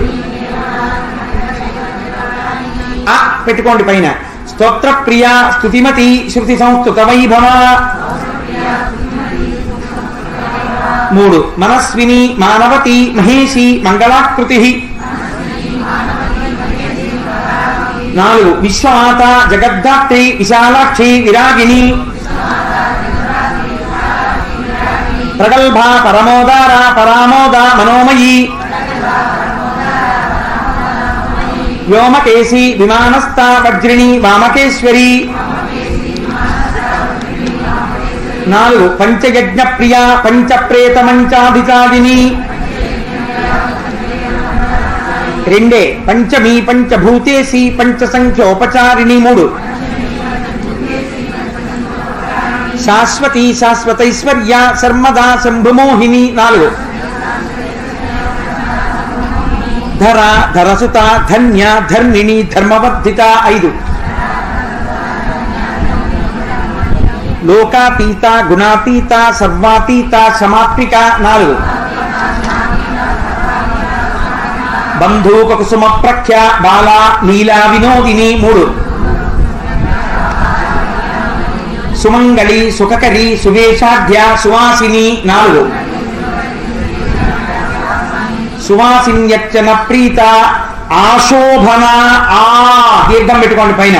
పెట్టుకోండి పైన. స్తోత్ర ప్రియ స్తుతిమతి శృతి సంస్కృత వైభవ. 3 మనస్విని మానవతి మహేషి మంగళాకృతి. 4 విశ్వమాత జగద్ధాత్రి విశాలాక్షి విరాగిణి. ప్రగల్భ పరమోదార పరామోద మనోమయీ. వ్యోమకేశి విమానస్థ వజ్రిణి వామకేశ్వరి. 4 పంచయజ్ఞ ప్రియ పంచప్రేత మంచాధికారిణి. 2 పంచమీ పంచభూతేసి పంచసంఖ్యోపచారిణి. 3 శాశ్వతి శాశ్వతైశ్వర్య సర్మదా శంభుమోహిని. 4 ధర ధరసుత ధన్య ధర్మిణి ధర్మవర్ధిత. 5 లోకాతీత గుణాతీత సర్వాతీత సమాత్మిక. 4 బంధూక కుసుమ ప్రఖ్య బాలా నీలా వినోదిని. 3 సుమంగళి సుఖకరి సువేషాఢ్య సువాసిని. 4 సువాసిన్యచ్చన ప్రీత ఆశోభన ఆ దీర్ఘం పెట్టుకోండి పైన.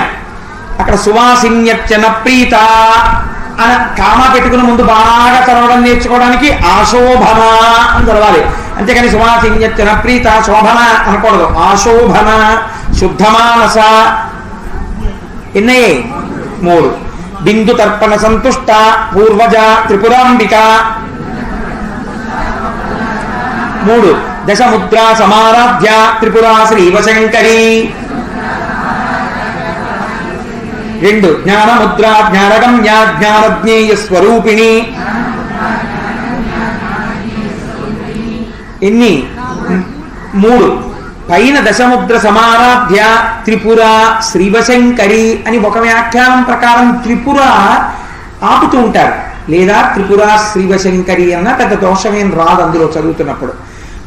అక్కడ సువాసిన్యచ్చన ప్రీత అని కామా పెట్టుకుని ముందు బాగా చదవడం నేర్చుకోవడానికి ఆశోభన అని చదవాలి. అంతేకాని సువాసిన్యచ్చన ప్రీత శోభన అనకూడదు. ఆశోభన శుద్ధమానస ఎన్నయ్యే 3. బిందు తర్పణ సంతుష్ట పూర్వజ త్రిపురాంబిక 3. దశముద్రా సమారాధ్య త్రిపురా శ్రీవశంకరి 2. జ్ఞానముద్రా జ్ఞానగమ్య జ్ఞానజ్ఞేయ స్వరూపిణి ఎన్ని 3. పైన దశముద్ర సమారాధ్య త్రిపుర శ్రీవశంకరి అని ఒక వ్యాఖ్యానం ప్రకారం త్రిపుర ఆపుతూ ఉంటారు, లేదా త్రిపుర శ్రీవశంకరి అన్న పెద్ద దోషమేం రాదు అందులో చదువుతున్నప్పుడు.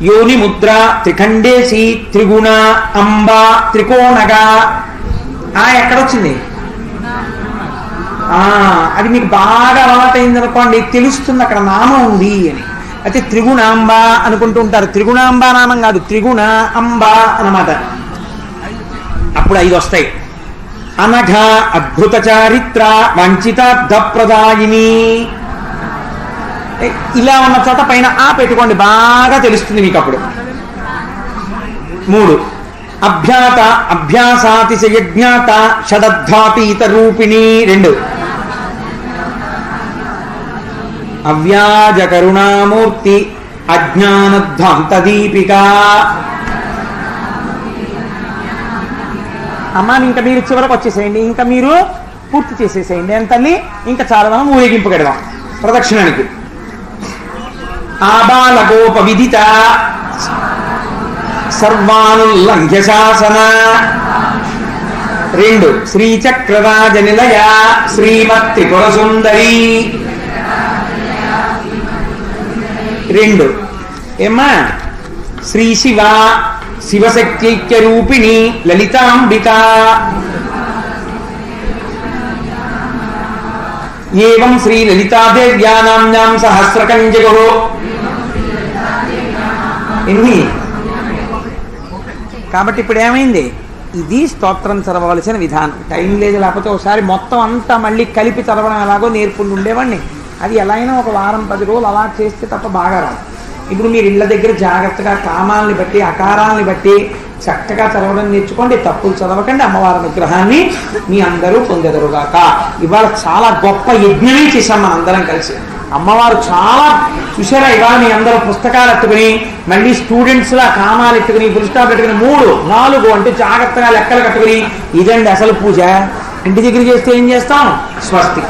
యోని ముద్ర త్రిఖండేసి త్రిగుణ అంబ త్రికోణగా ఎక్కడొచ్చింది? అది మీకు బాగా అలవాటైంది అనుకోండి, తెలుస్తుంది అక్కడ నామం ఉంది అని. అయితే త్రిగుణాంబ అనుకుంటూ ఉంటారు. త్రిగుణాంబ నామం కాదు, త్రిగుణ అంబ అన్నమాట. అప్పుడు 5 వస్తాయి. అనఘ అద్భుత చారిత్ర వంచితార్థ ప్రదాయిని. ఇలా ఉన్న చోట పైన పెట్టుకోండి, బాగా తెలుస్తుంది మీకు అప్పుడు. 3. అభ్యాత అభ్యాసాతిశయజ్ఞాత షడద్ధాపీత రూపిణి 2. అవ్యాజ కరుణామూర్తి అజ్ఞానధ్వాంత దీపిక. అమ్మా ఇంకా మీరు చివరకు వచ్చేసేయండి, ఇంకా మీరు పూర్తి చేసేసేయండి అని తల్లి. ఇంకా చాలా మనం ఊరేగింపు కడదాం ప్రదక్షిణానికి. ఆబాలగోప విదిత సర్వానుల్లంఘ్య శాసన 2. శ్రీచక్రరాజ నిలయ శ్రీమత్ త్రిపుర సుందరి 2. ఏమ్మా శ్రీ శివ శివశక్త్యైక్య రూపిణి లలితాంబిక. ఏవం శ్రీ లలితాదేవ్యా నామ్నాం సహస్రకంజగో. ఎన్ని? కాబట్టి ఇప్పుడు ఏమైంది? ఇది స్తోత్రం చదవవలసిన విధానం. టైం లేదు, లేకపోతే ఒకసారి మొత్తం అంతా మళ్ళీ కలిపి చదవడం ఎలాగో నేర్పుండి ఉండేవాడిని. అది ఎలా అయినా ఒక వారం 10 రోజులు అలా చేస్తే తప్ప బాగా రాదు. ఇప్పుడు మీరు ఇళ్ళ దగ్గర జాగ్రత్తగా కామాల్ని బట్టి అకారాలని బట్టి చక్కగా చదవడం నేర్చుకోండి. తప్పులు చదవకండి. అమ్మవారి అనుగ్రహాన్ని మీ అందరూ పొందెదరుగాక. ఇవాళ చాలా గొప్ప యజ్ఞమే చేశాం మన అందరం కలిసి. అమ్మవారు చాలా చూసారా, ఇవాళ మీ అందరూ పుస్తకాలు ఎత్తుకుని మళ్ళీ స్టూడెంట్స్ లా కామాలు ఎత్తుకుని ఫుల్ స్టాప్ పెట్టుకుని 3, 4 అంటే జాగ్రత్తగా లెక్కలు కట్టుకుని ఇదండి అసలు పూజ. ఇంటి దగ్గర చేస్తే ఏం చేస్తాం? స్వస్తి.